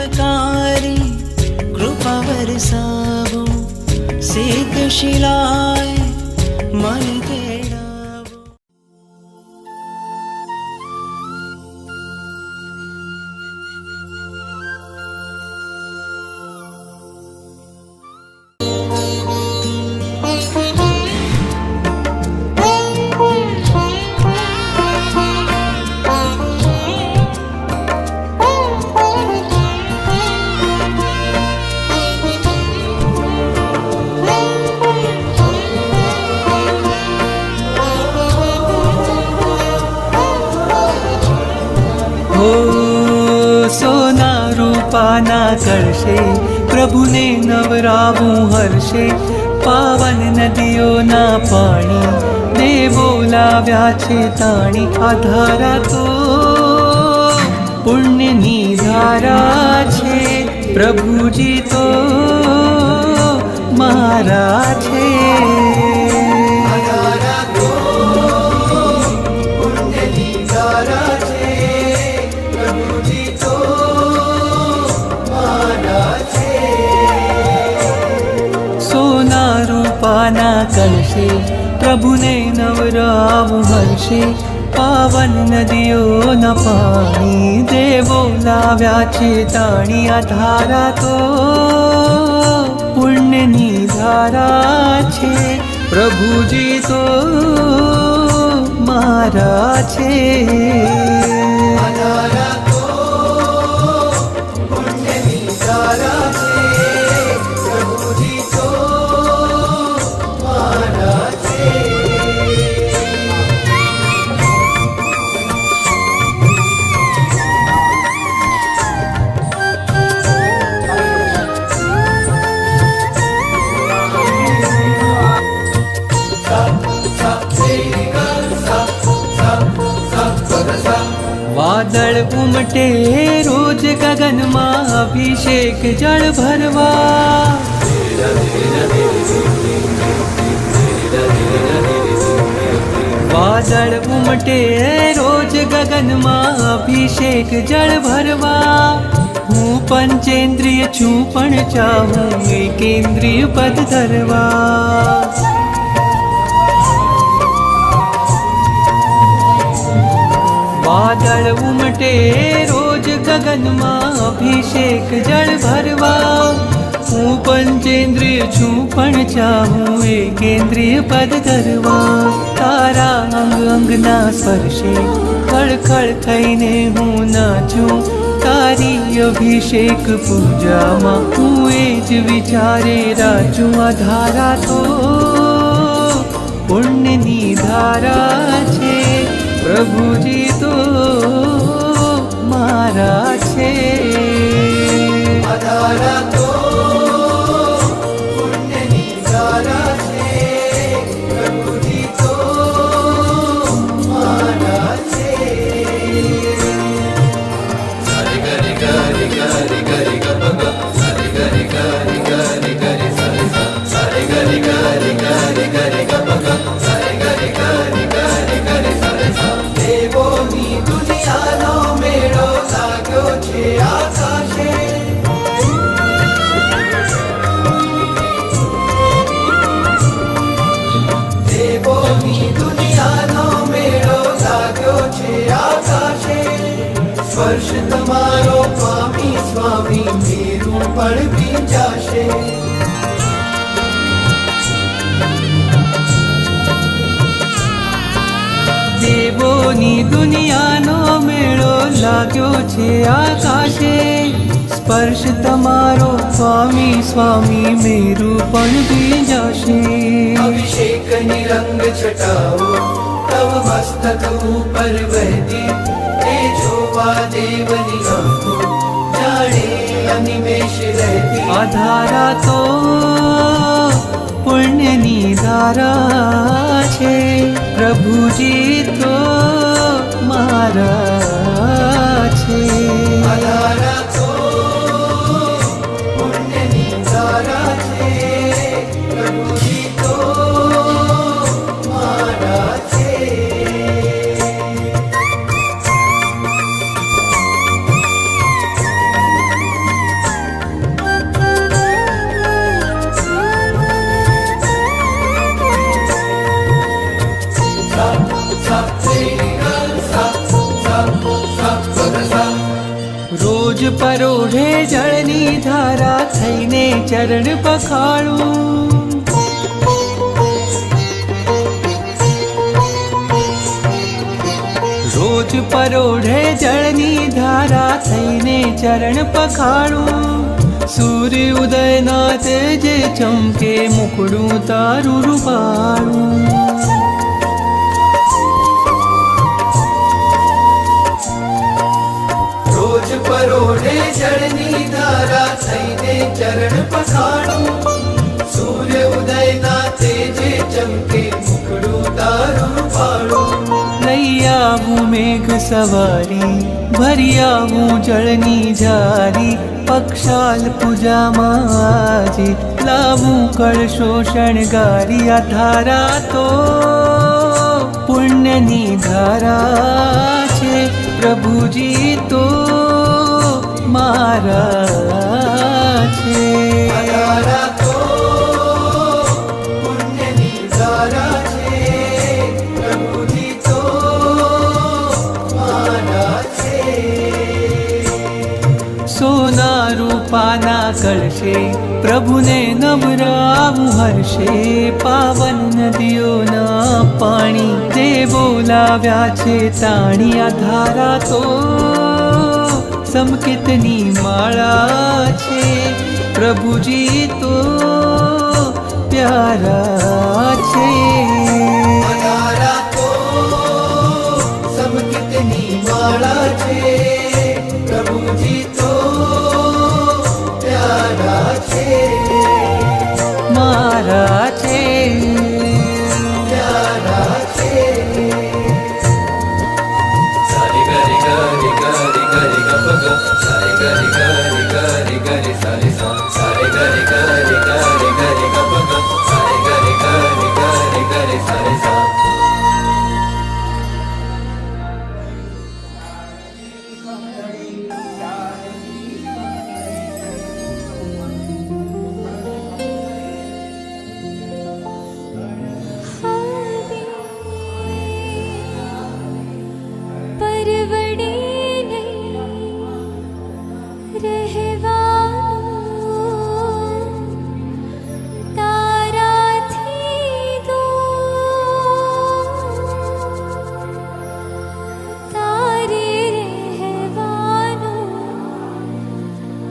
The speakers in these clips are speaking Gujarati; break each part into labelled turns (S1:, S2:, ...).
S1: उपकारी कृपा वरसावो सिद्धशिलाय मन तेडावो। सोना रूपाना कळशे प्रभुने नवरावूं हर्षे, पावन नदीओना पाणी देवो लाव्या छे ताणी। आधारा तो पुण्यनी धारा छे, प्रभुजी तो मारा छे। पाना कलशे प्रभुने नवरावूं हर्षे, पावन नदीओ न पाणी देवो लाव्या छे ताणी। आधारा तो पुण्यनी धारा छे, प्रभुजी तो मारा छे। आधारा तो पुण्यनी धारा छे, प्रभुजी तो वादळ उमटे रोज गगनमा अभिषेक जल भरवा। वादळ उमटे रोज गगनमा अभिषेक जल भरवा। हूँ पंचेन्द्रिय छूं पण चाहूं एकेन्द्रिय पद धरवा। वादळ उमटे रोज गगनमा अभिषेक जल भरवा। हूँ पंचेन्द्रिय छूं पण चाहूं एकेन्द्रिय पद धरवा। तारा अंग अंगना स्पर्शे खळखळ थईने हूँ नाचूं, तारी अभिषेक पूजामां हूँ एज विचारे राचूं। आधारा तो पुण्यनी धारा छे, प्रभुजी तो मारा छे। आधारा तो पुण्यनी धारा छे, प्रभुजी तो मारा छे। सारे गरे गरे गरे गरे गपग, सारे गरे गरे गरे गरे सारे सा, सारे गरे गरे गरे गरे गपग, सारे गरे गरे गरे गरे सारे सा। देवोनी दुनियानो मेळो लाग्यो छे आकाशे, देवोनी दुनियानो मेळो लाग्यो छे आकाशे। स्पर्श तमारो स्वामी स्वामी मेरू पण भींजाशे। देवोनी दुनियानो मेळो लाग्यो छे आकाशे। स्पर्श तमारो स्वामी स्वामी मेरू पण भींजाशे। अभिषेकनी रंग छटाओ तव मस्तक ऊपर वहती, ए जोवा देवनी आंखो जाणे अनिमेष रहती। आधारा तो पुण्यनी धारा छे, प्रभुजी तो मारा छे। आधारा तो पुण्यनी धारा छे, प्रभुजी तो मारा छे।
S2: રોજ પરોઢે જળની ધારા થઈને ચરણ પખાડું. રોજ પરોઢે જળની ધારા થઈને ચરણ પખાડું. સૂર્ય ઉદયના તેજે ચમકે મુકડું તારું રૂપાળું.
S1: રોજ પરોઢે જળની ધારા થઈને ચરણ પખાડું. સૂર્ય ઉદયના તેજે ચમકે મુખડું તારું રૂપાળું.
S2: લઈ આવું મેઘ સવારી ભરી આવું જળની જારી. પક્ષાલ પૂજામાં આજે લાવું કળશો શણગારી. આ ધારા તો પુણ્યની ધારા છે પ્રભુજી તો મારા છે.
S1: આ ધારા તો પુણ્યની ધારા છે, પ્રભુજી તો મારા છે.
S2: સોના રૂપાના કળશે પ્રભુને નવરાવું હર્ષે. પાવન નદીઓના પાણી તે બોલાવ્યા છે તાણી. આ ધારા તો સમકિતની માળા છે પ્રભુજી તો પ્યારા છે.
S1: આ ધારા તો સમકિતની માળા છે, પ્રભુજી તો પ્યારા છે.
S2: મારા છે
S1: પ્યારા છે. સારી ગરી ગરી ગરી ગરી ગપ ગ, સારી ગરી ગરી ગરી ગરી સારી સા. સારી ગરી ગરી ગરી ગરી ગપ ગ, સારી ગરી ગરી ગરી ગરી સારી સા.
S3: પરવડે નહીં રહેવાનું તારાથી દૂર. તારે રહેવાનું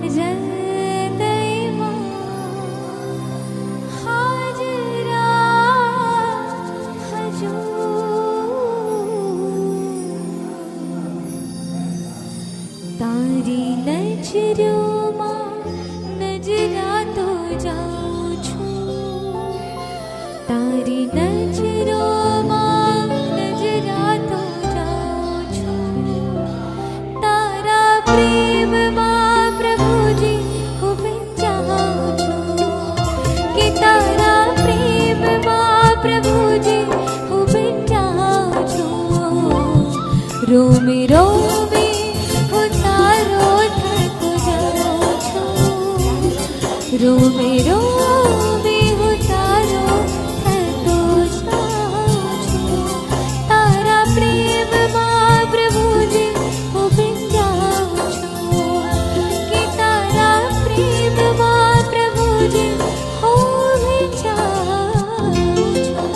S3: હૃદયમાં હાજરા હજૂર. તારી નજરોમાં નજરાતો જાઉં છું. તારી નજરોમાં નજરાતો જાઉં છું. તારા પ્રેમમાં પ્રભુજી હું જાઉં છું. કે તારા પ્રેમમાં પ્રભુજી હું જાઉં છું. રોમે રોમે હું તારો થતો જાઉં છું. રોમે રોમે હું તારો થતો જાઉં છું. તારા પ્રેમમાં પ્રભુજી હું જાઉં છું. કે તારા પ્રેમમાં પ્રભુજી હું જાઉં છું.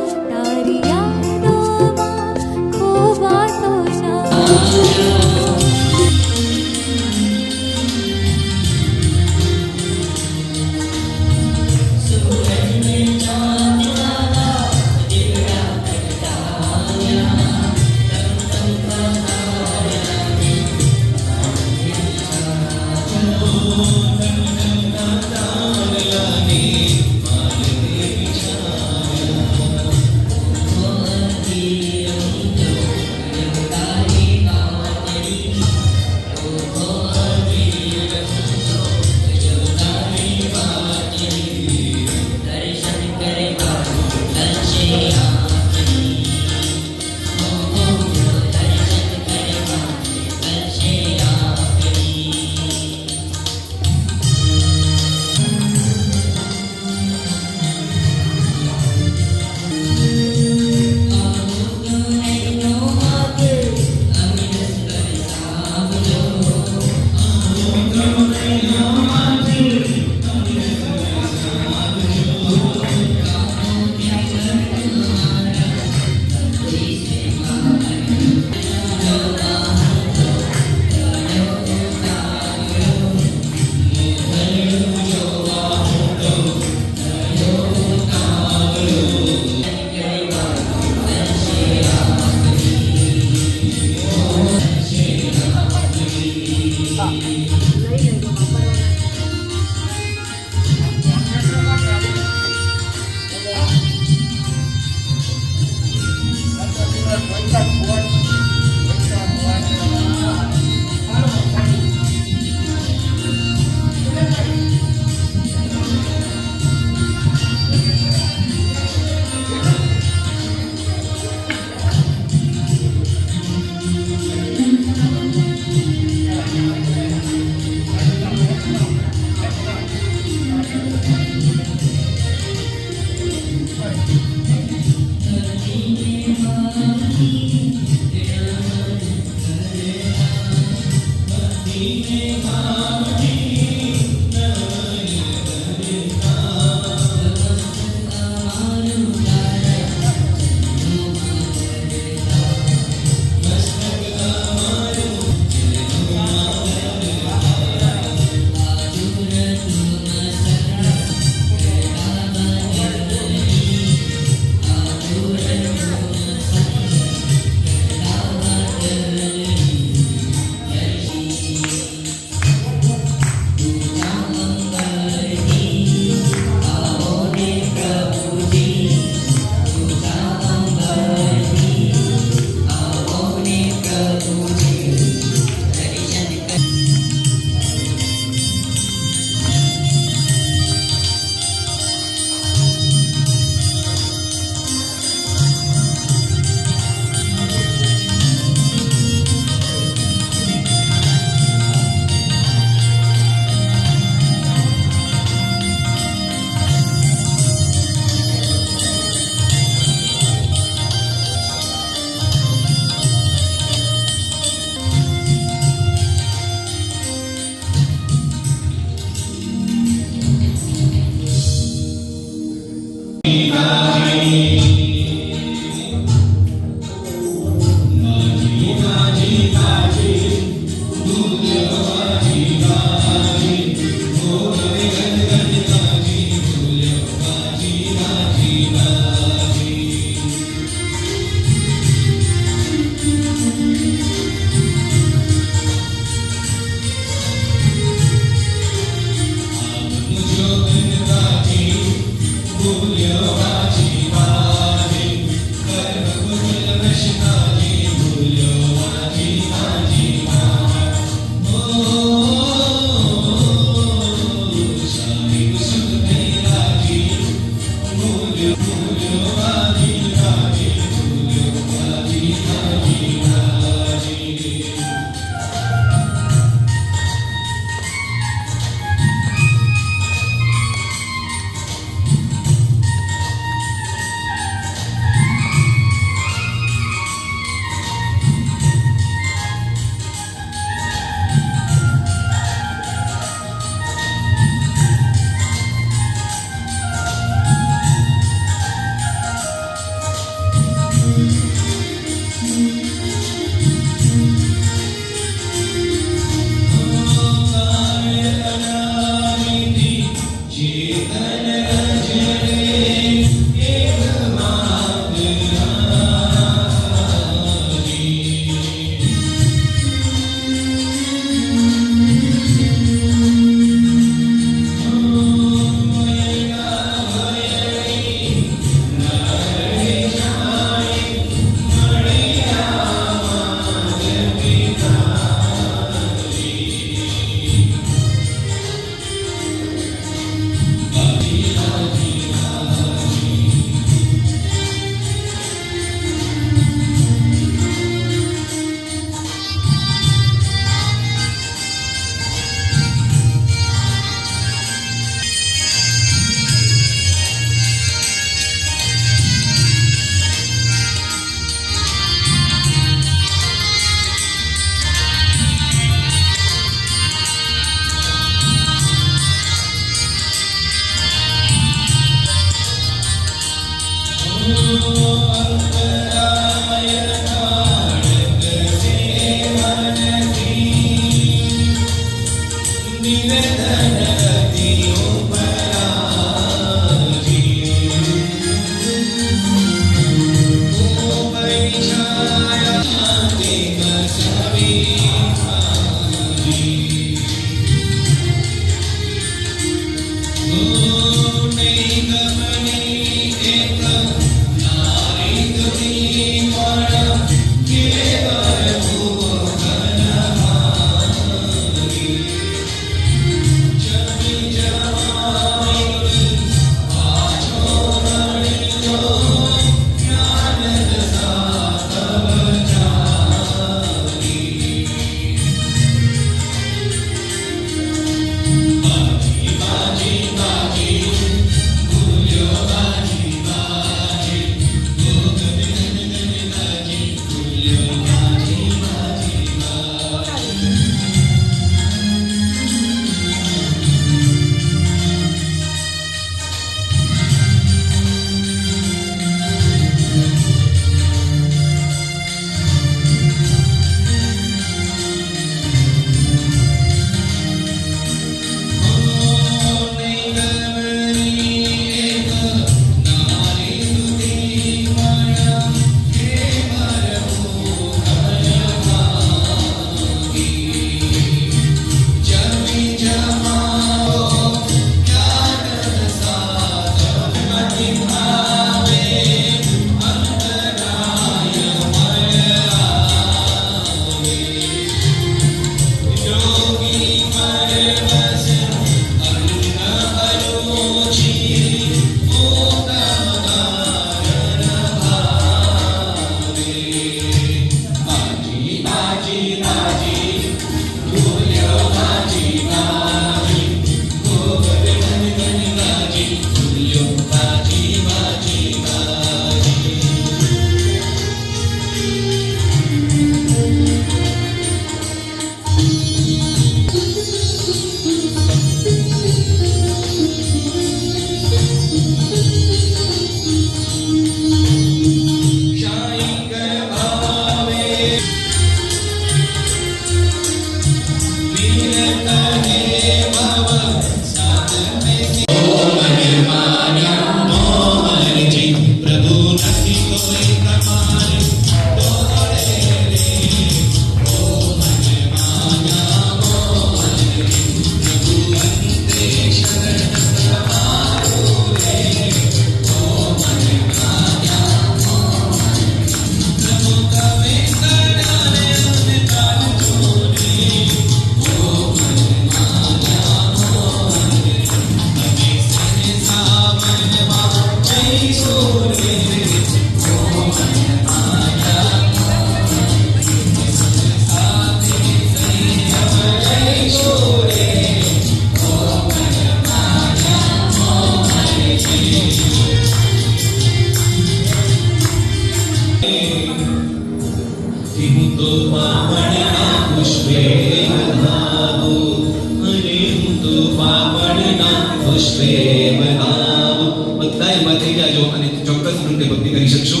S4: પુષ્પે બનાવ. બધાય ઊભા થઈ જાજો અને ચોક્કસ વૃંદે ભક્તિ કરી શકશો.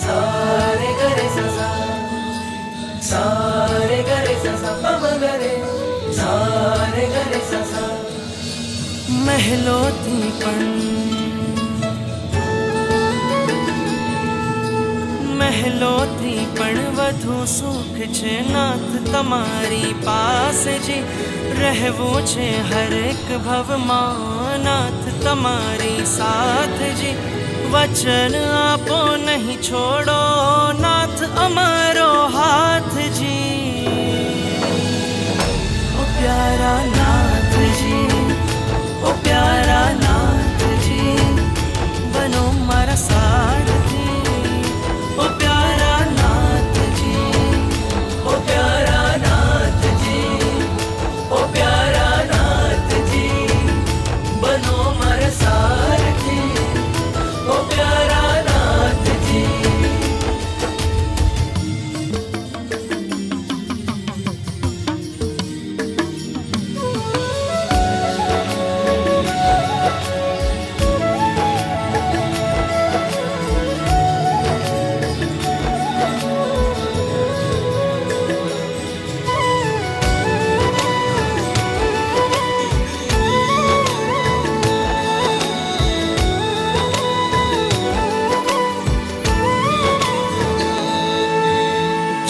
S1: सा रे ग रे सा सा रे ग रे सा सा प म ग रे सा रे ग रे सा सा
S2: મહેલોથી પણ વધુ સુખ છે નાથ તમારી પાસે જી રહેવું છે હરેક ભવમાં નાથ તમારી સાથ જી વચન આપો નહીં છોડો નાથ અમારો હાથ જી ઓ પ્યારા નાથજી ઓ પ્યારા નાથજી બનો મારા સારથી ઓ પ્યારા નાથજી
S1: ओ प्यारा नाथ जी ओ प्यारा नाथ जी बनो मारा सारथी ओ प्यारा नाथ जी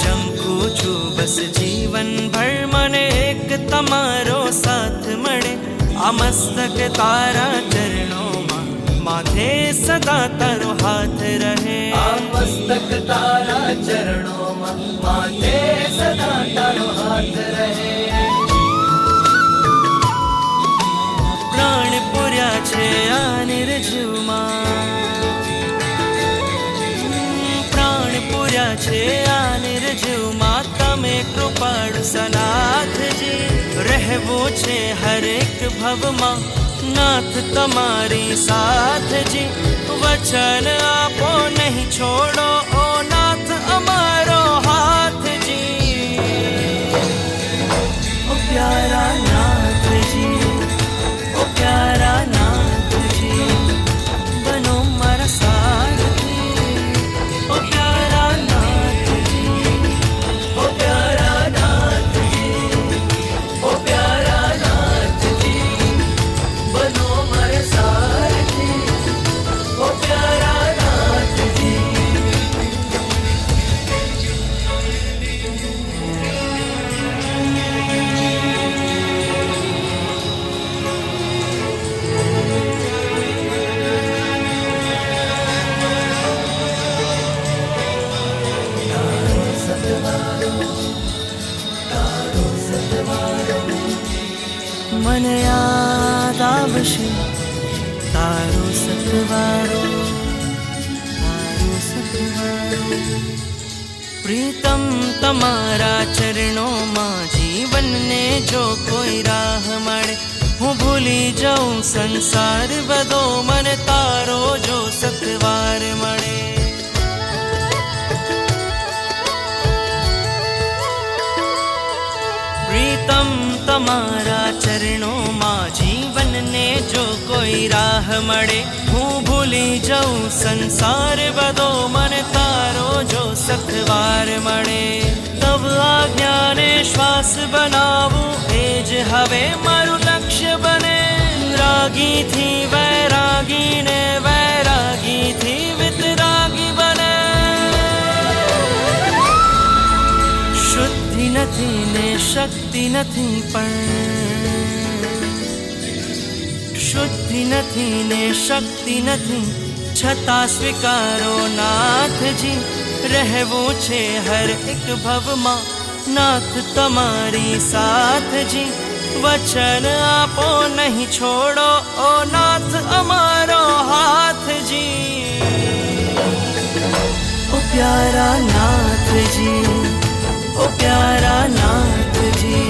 S2: ચમકું છું બસ જીવન ભર મને એક તમારો સાથ મળે આ મસ્તક તારા ચરણોમાં માથે સદા તારો હાથ રહે
S1: आ मस्तक तारा चरणों माथे सदा तारो हाथ रहे
S2: પ્રાણ પૂર્યા છે આ નિર્જીવમાં પ્રાણ પૂર્યા છે આ નિર્જીવમાં તમે કૃપાળુ સનાથજી રહેવું છે હરેક ભવમાં નાથ તમારી સાથજી વચન આપો નહીં છોડો ઓ નાથ અમારો હાથજી ઓ પ્યારા નાથજી ઓ પ્યારા નાથજી બનો મારા સારથી ઓ પ્યારા નાથજી
S1: ओ प्यारा नाथ जी ओ प्यारा नाथ जी बनो मारे सारथी ओ प्यारा नाथ जी
S2: મને યાદ આવશે તારો સથવારો પ્રીતમ તમારા ચરણોમાં જીવનને જો કોઈ રાહ મળે હું ભૂલી જાઉં સંસાર બધો મને તારો જો સથવાર મળે પ્રીતમ તમારા ચરણોમાં જીવનને જો કોઈ રાહ મળે હું ભૂલી જાઉં સંસાર બધો મને તારો જો સથવાર મળે તવ આજ્ઞાને શ્વાસ બનાવું એ જ હવે મારું લક્ષ્ય બને રાગીથી વૈરાગીને વૈરાગીથી વિતરાગી બને શુદ્ધિ નથી ને શક્તિ નથી પણ શુદ્ધિ નથી ને શક્તિ નથી છતાં સ્વીકારો નાથજી રહેવું છે હર એક ભવમાં નાથ તમારી સાથજી વચન આપો નહીં છોડો ઓ નાથ અમારો હાથજી ઓ પ્યારા નાથજી ઓ પ્યારા નાથજી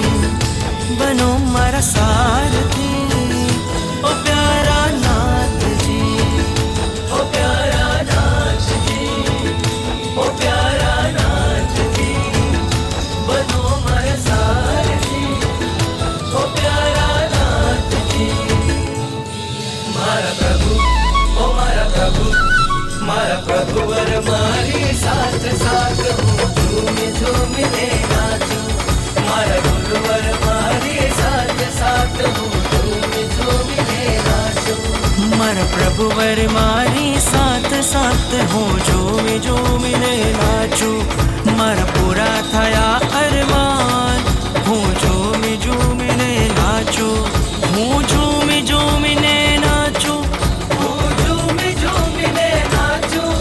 S2: બનો મારા સારથી ઓ પ્યારા નાથજી
S1: ओ प्यारा नाथ जी ओ प्यारा नाथ जी बनो मारे सारथी ओ प्यारा नाथ जी मारा प्रभु वर मारी
S2: પ્રભુવર મારી સાથ સાથ હું ઝૂમીને નાચું. મારા પૂરા થયા અરમાન હું ઝૂમીને નાચું. હું ઝૂમીને નાચું.
S1: હું ઝૂમીને નાચું.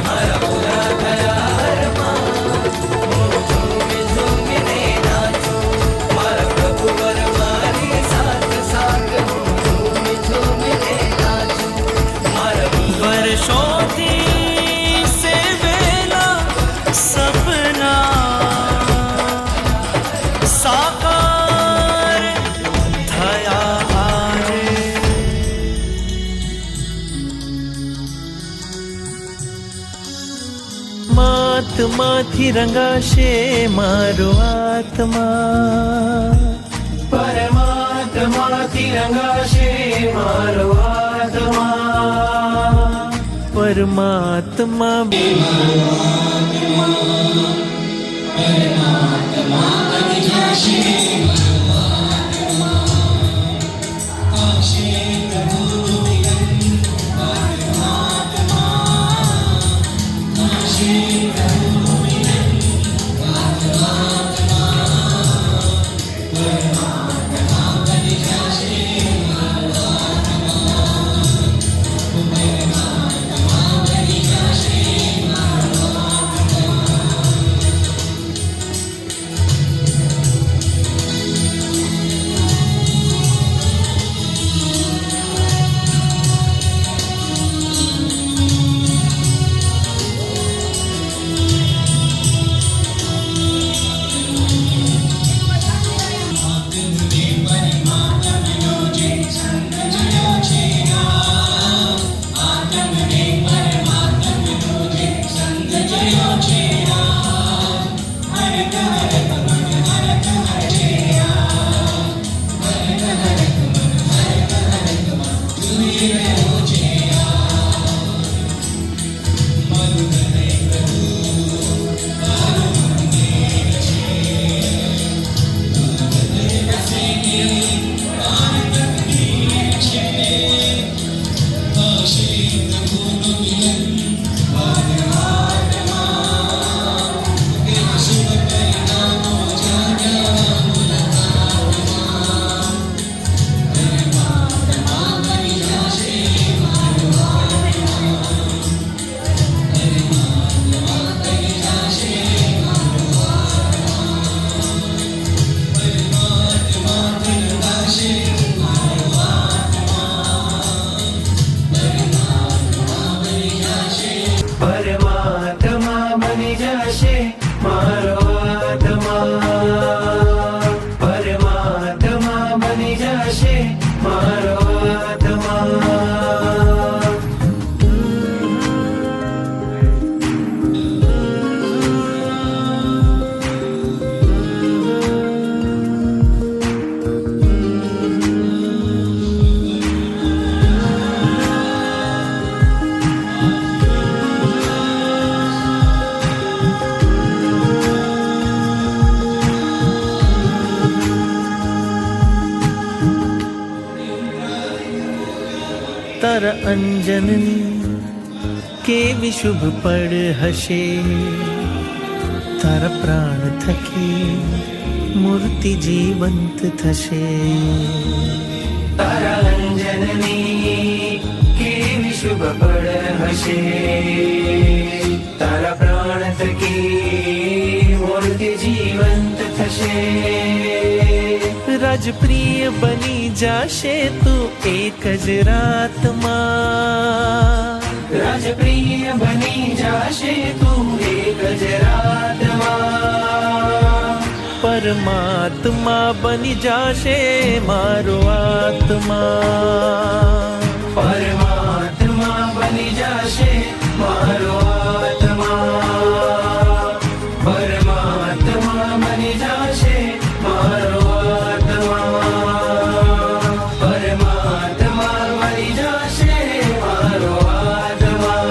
S1: મારા પૂરા થયા અરમાન હું ઝૂમીને નાચું. મારા પ્રભુવર મારી સાથ સાથ હું ઝૂમીને નાચું. મારા
S2: વર્ષોથી સેવેલા સપના સાકાર થયા રે.
S5: આત્માથી રંગાશે મારો આત્મા.
S1: પરમાત્માથી રંગાશે મારો આત્મા.
S5: પરમાત્મા
S1: પરમાત્મા બની જશે મારો આત્મા. પરમાત્મા બની જશે મારો આત્મા.
S5: તારા અંજનની કેવી શુભ પડ હશે. તારા પ્રાણ થકી મૂર્તિ જીવંત થશે.
S1: તારા અંજનની કેવી શુભ પડ હશે. તારા પ્રાણ થકી મૂર્તિ જીવંત થશે.
S5: રાજપ્રિય બની જાશે તું એક જ રાતમાં.
S1: રાજપ્રિય બની જશે તું એક જ રાતમાં.
S5: પરમાત્મા બની જાશે મારો આત્મા.
S1: પરમાત્મા બની જશે મારો આત્મા. પરમાત્મા બની જશે મારો આત્મા. પરમાત્મા બની જશે મારો આત્મા.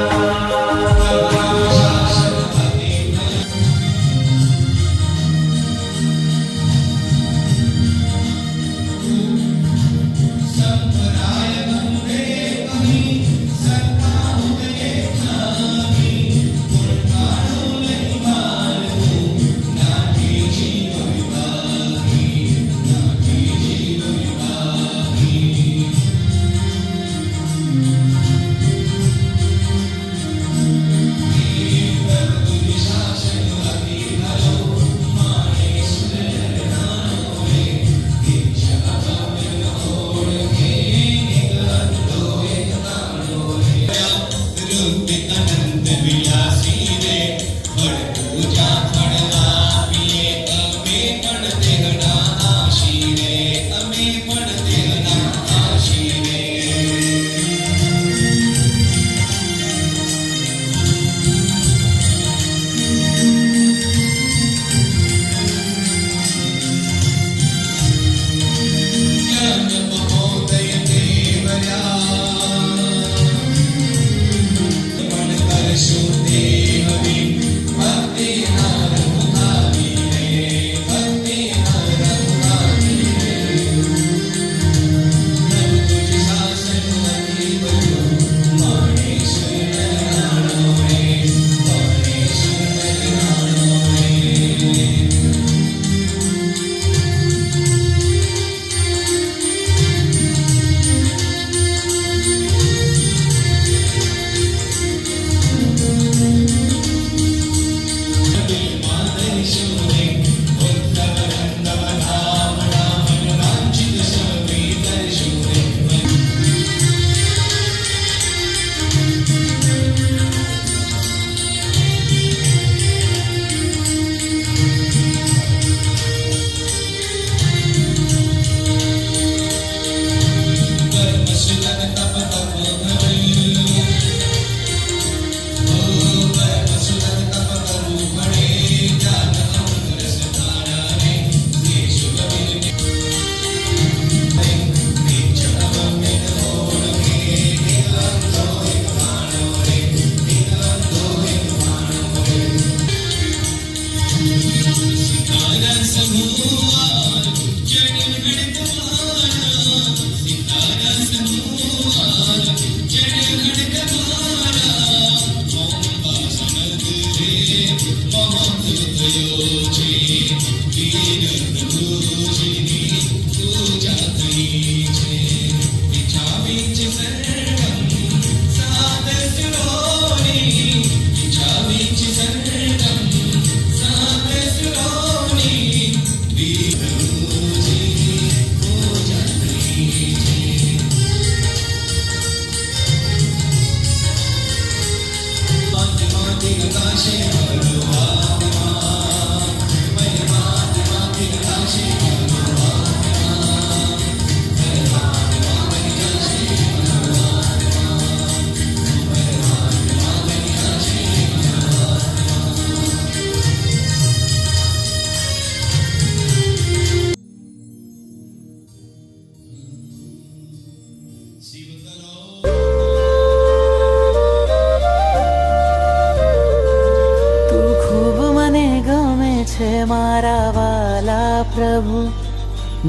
S6: મારા વાલા પ્રભુ,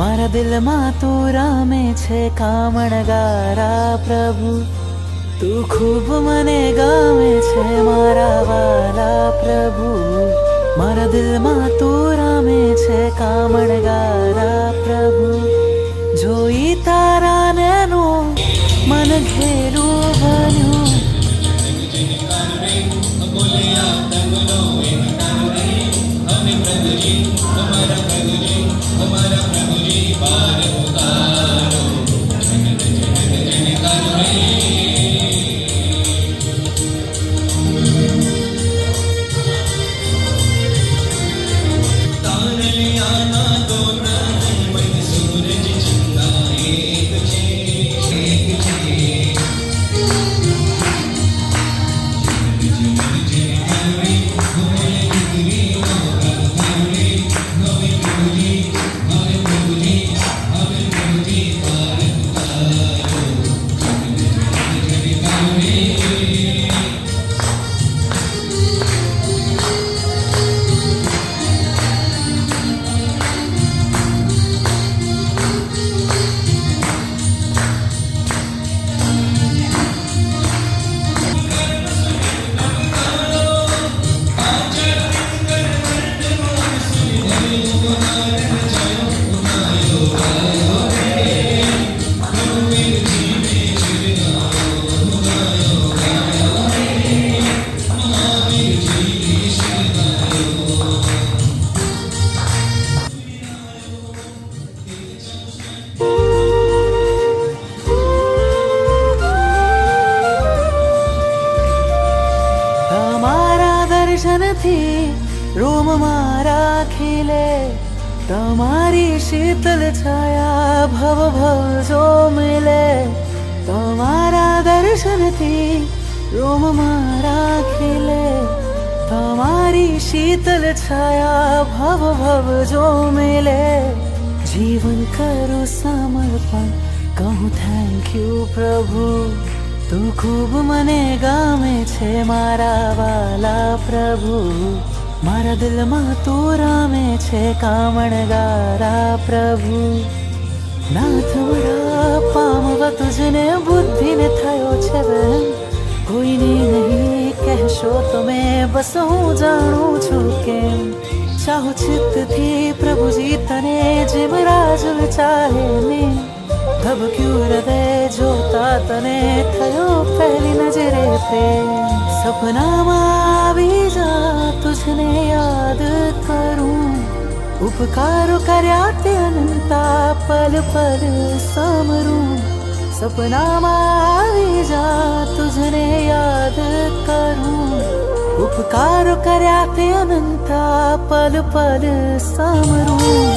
S6: મારા દિલમાં તું રામે છે કામણગારા પ્રભુ. તું ખૂબ મને ગામે છે મારા વાલા પ્રભુ, મારા દિલમાં તું રામે છે કામણગારા પ્રભુ. જોઈ તારા નૈનો મન ઘેરું બન્યું, દર્શનથી રોમ મારા ખીલે, તમારી શીતલ છાયા ભવ ભવ જો મિલે. તમારા દર્શનથી રોમ મારા ખીલે, તમારી શીતલ છાયા ભવ ભવ જો મિલે. જીવન કરું સમર્પણ, કહું થેન્ક યુ પ્રભુ. તું ખૂબ મને ગામે છે મારા વાલા પ્રભુ, મારા દિલમાં તું રામે છે કામણગારા પ્રભુ. નાથ મારા પામવા તુજને બુદ્ધિને થયો છે વહેમ, કોઈને નહીં કહેશો તમે બસ હું જાણું છું કેમ. ચાહો ચિત્તથી પ્રભુજી તને જેમ રાજલ ચાહે ને, ધબક્યું હૃદય જોતા તને થયો પહેલી નજરે પ્રેમ. સપનામાં આવી જા તુજને યાદ કરું, ઉપકારો કર્યા તે અનંતા પલ પલ સમરું. સપનામાં આવી જા તુજને યાદ કરું, ઉપકારો કર્યા તે અનંતા પલ પલ સમરું.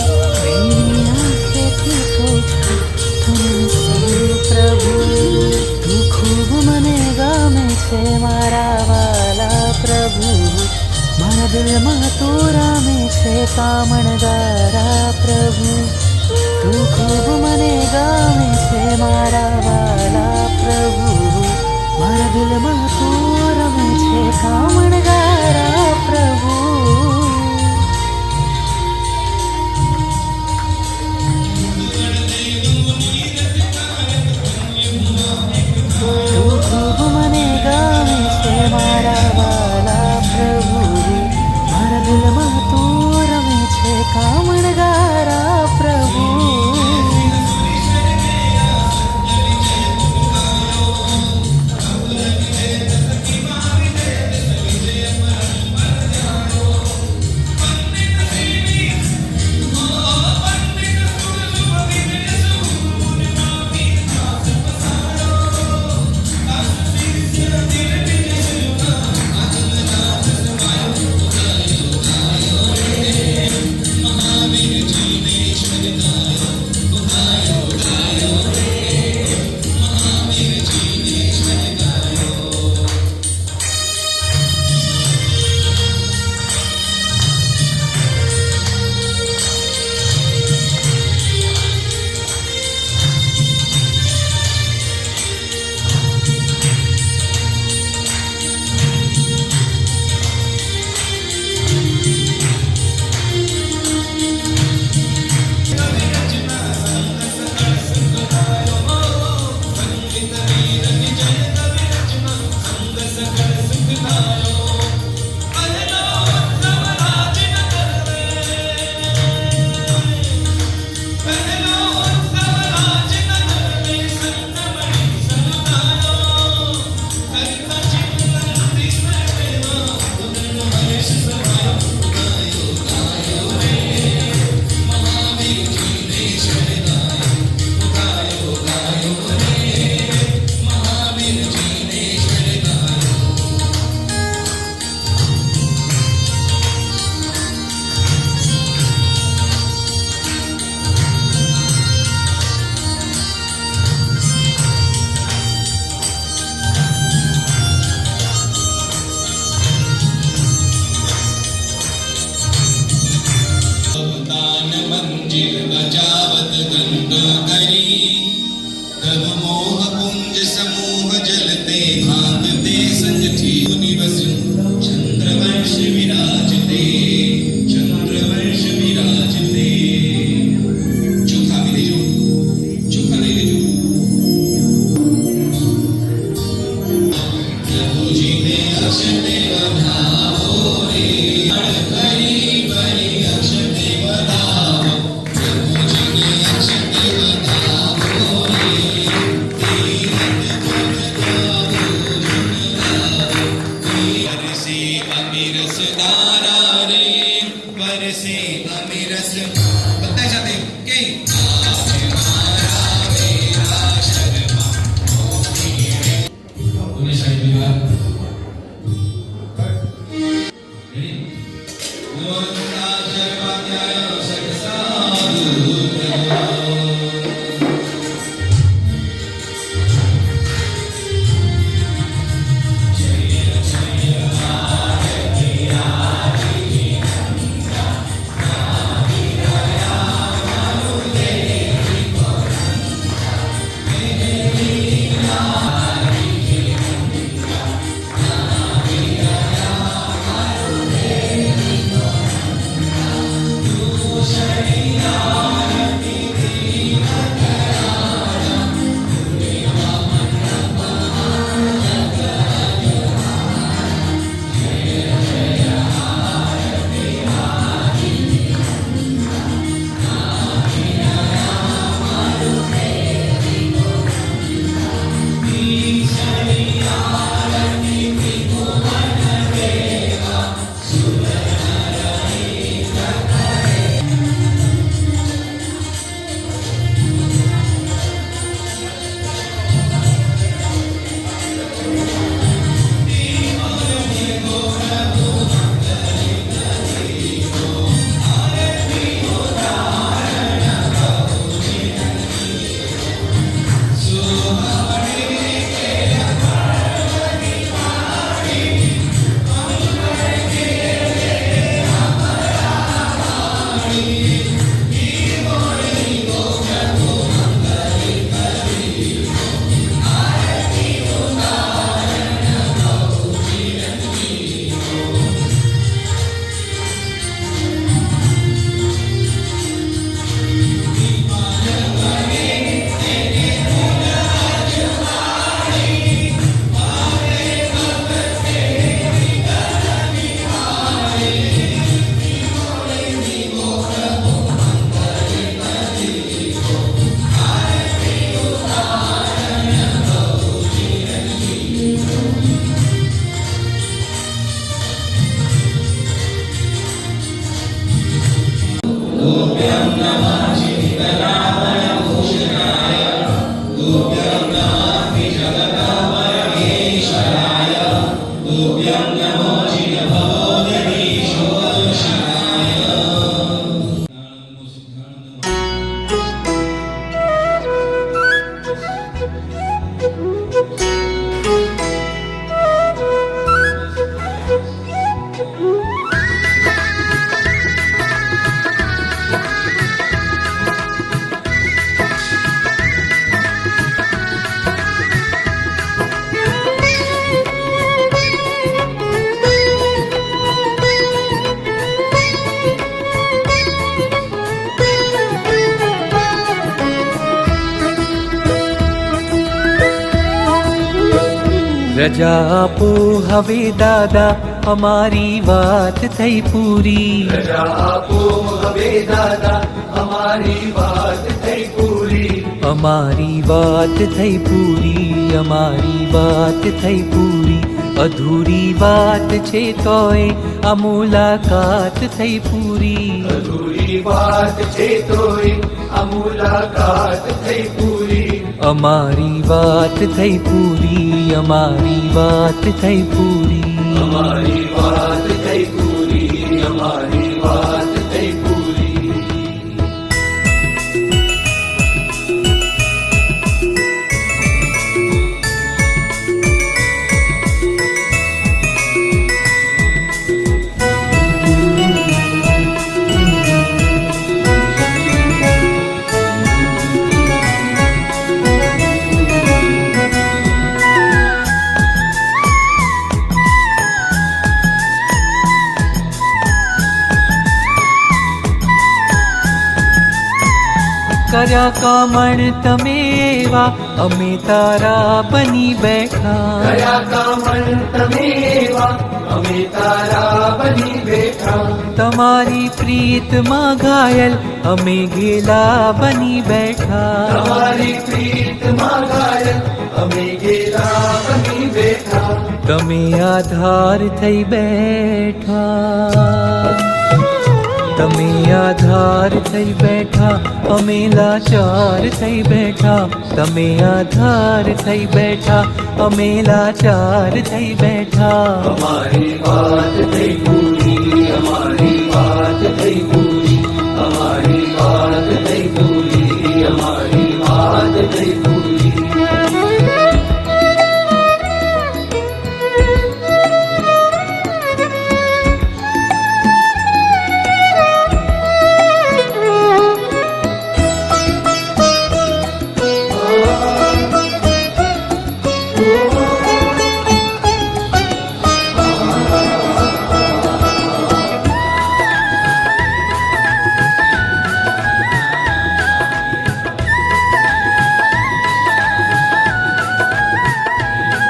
S6: આંખેથી કહું છું પ્રભુ, તું ખૂબ મને ગામે છે મારા વાલા પ્રભુ, મારા દિલમાં તું રામે છે કામણગારા પ્રભુ. તું ખૂબ મને ગામે છે મારા વાલા પ્રભુ, મારા દિલમાં તું રમે છે કામણગારા પ્રભુ. ખૂબ મને ગામે છે મારા વાલા પ્રભુ, મારા દિલમાં તું રમે છે કામણગારા પ્રભુ.
S4: બરસે અમીરસ બધા સાથે કે બોલે સાહેબ વિવાહ
S6: રજા આપો હવે દાદા અમારી વાત થઈ પૂરી
S1: રજા આપો હવે દાદા અમારી વાત થઈ પૂરી
S6: અમારી વાત થઈ પૂરી અમારી વાત થઈ પૂરી અધૂરી વાત છે તોય આ મુલાકાત થઈ પૂરી
S1: અધૂરી વાત છે તોય આ મુલાકાત થઈ પૂરી
S6: અમારી વાત થઈ પૂરી અમારી વાત થઈ પૂરી
S1: અમારી વાત થઈ પૂરી અમારી વાત થઈ પૂરી
S6: કર્યા કામણ તમે એવા અમે તારા બની બેઠા
S1: કયા કામણ તમે એવા અમે તારા બની બેઠા
S6: તમારી પ્રીતમાં ઘાયલ અમે ગેલા બની બેઠા
S1: તમારી પ્રીતમાં ઘાયલ અમે ગેલા બની બેઠા
S6: તમે આધાર થઈ બેઠા આધાર થઈ બેઠા, અમે લાચાર થઈ બેઠા. તમે આધાર થઈ બેઠા, અમે લાચાર થઈ બેઠા.
S1: અમારી વાત થઈ પૂરી, અમારી વાત થઈ પૂરી, અમારી વાત થઈ પૂરી, અમારી વાત થઈ પૂરી.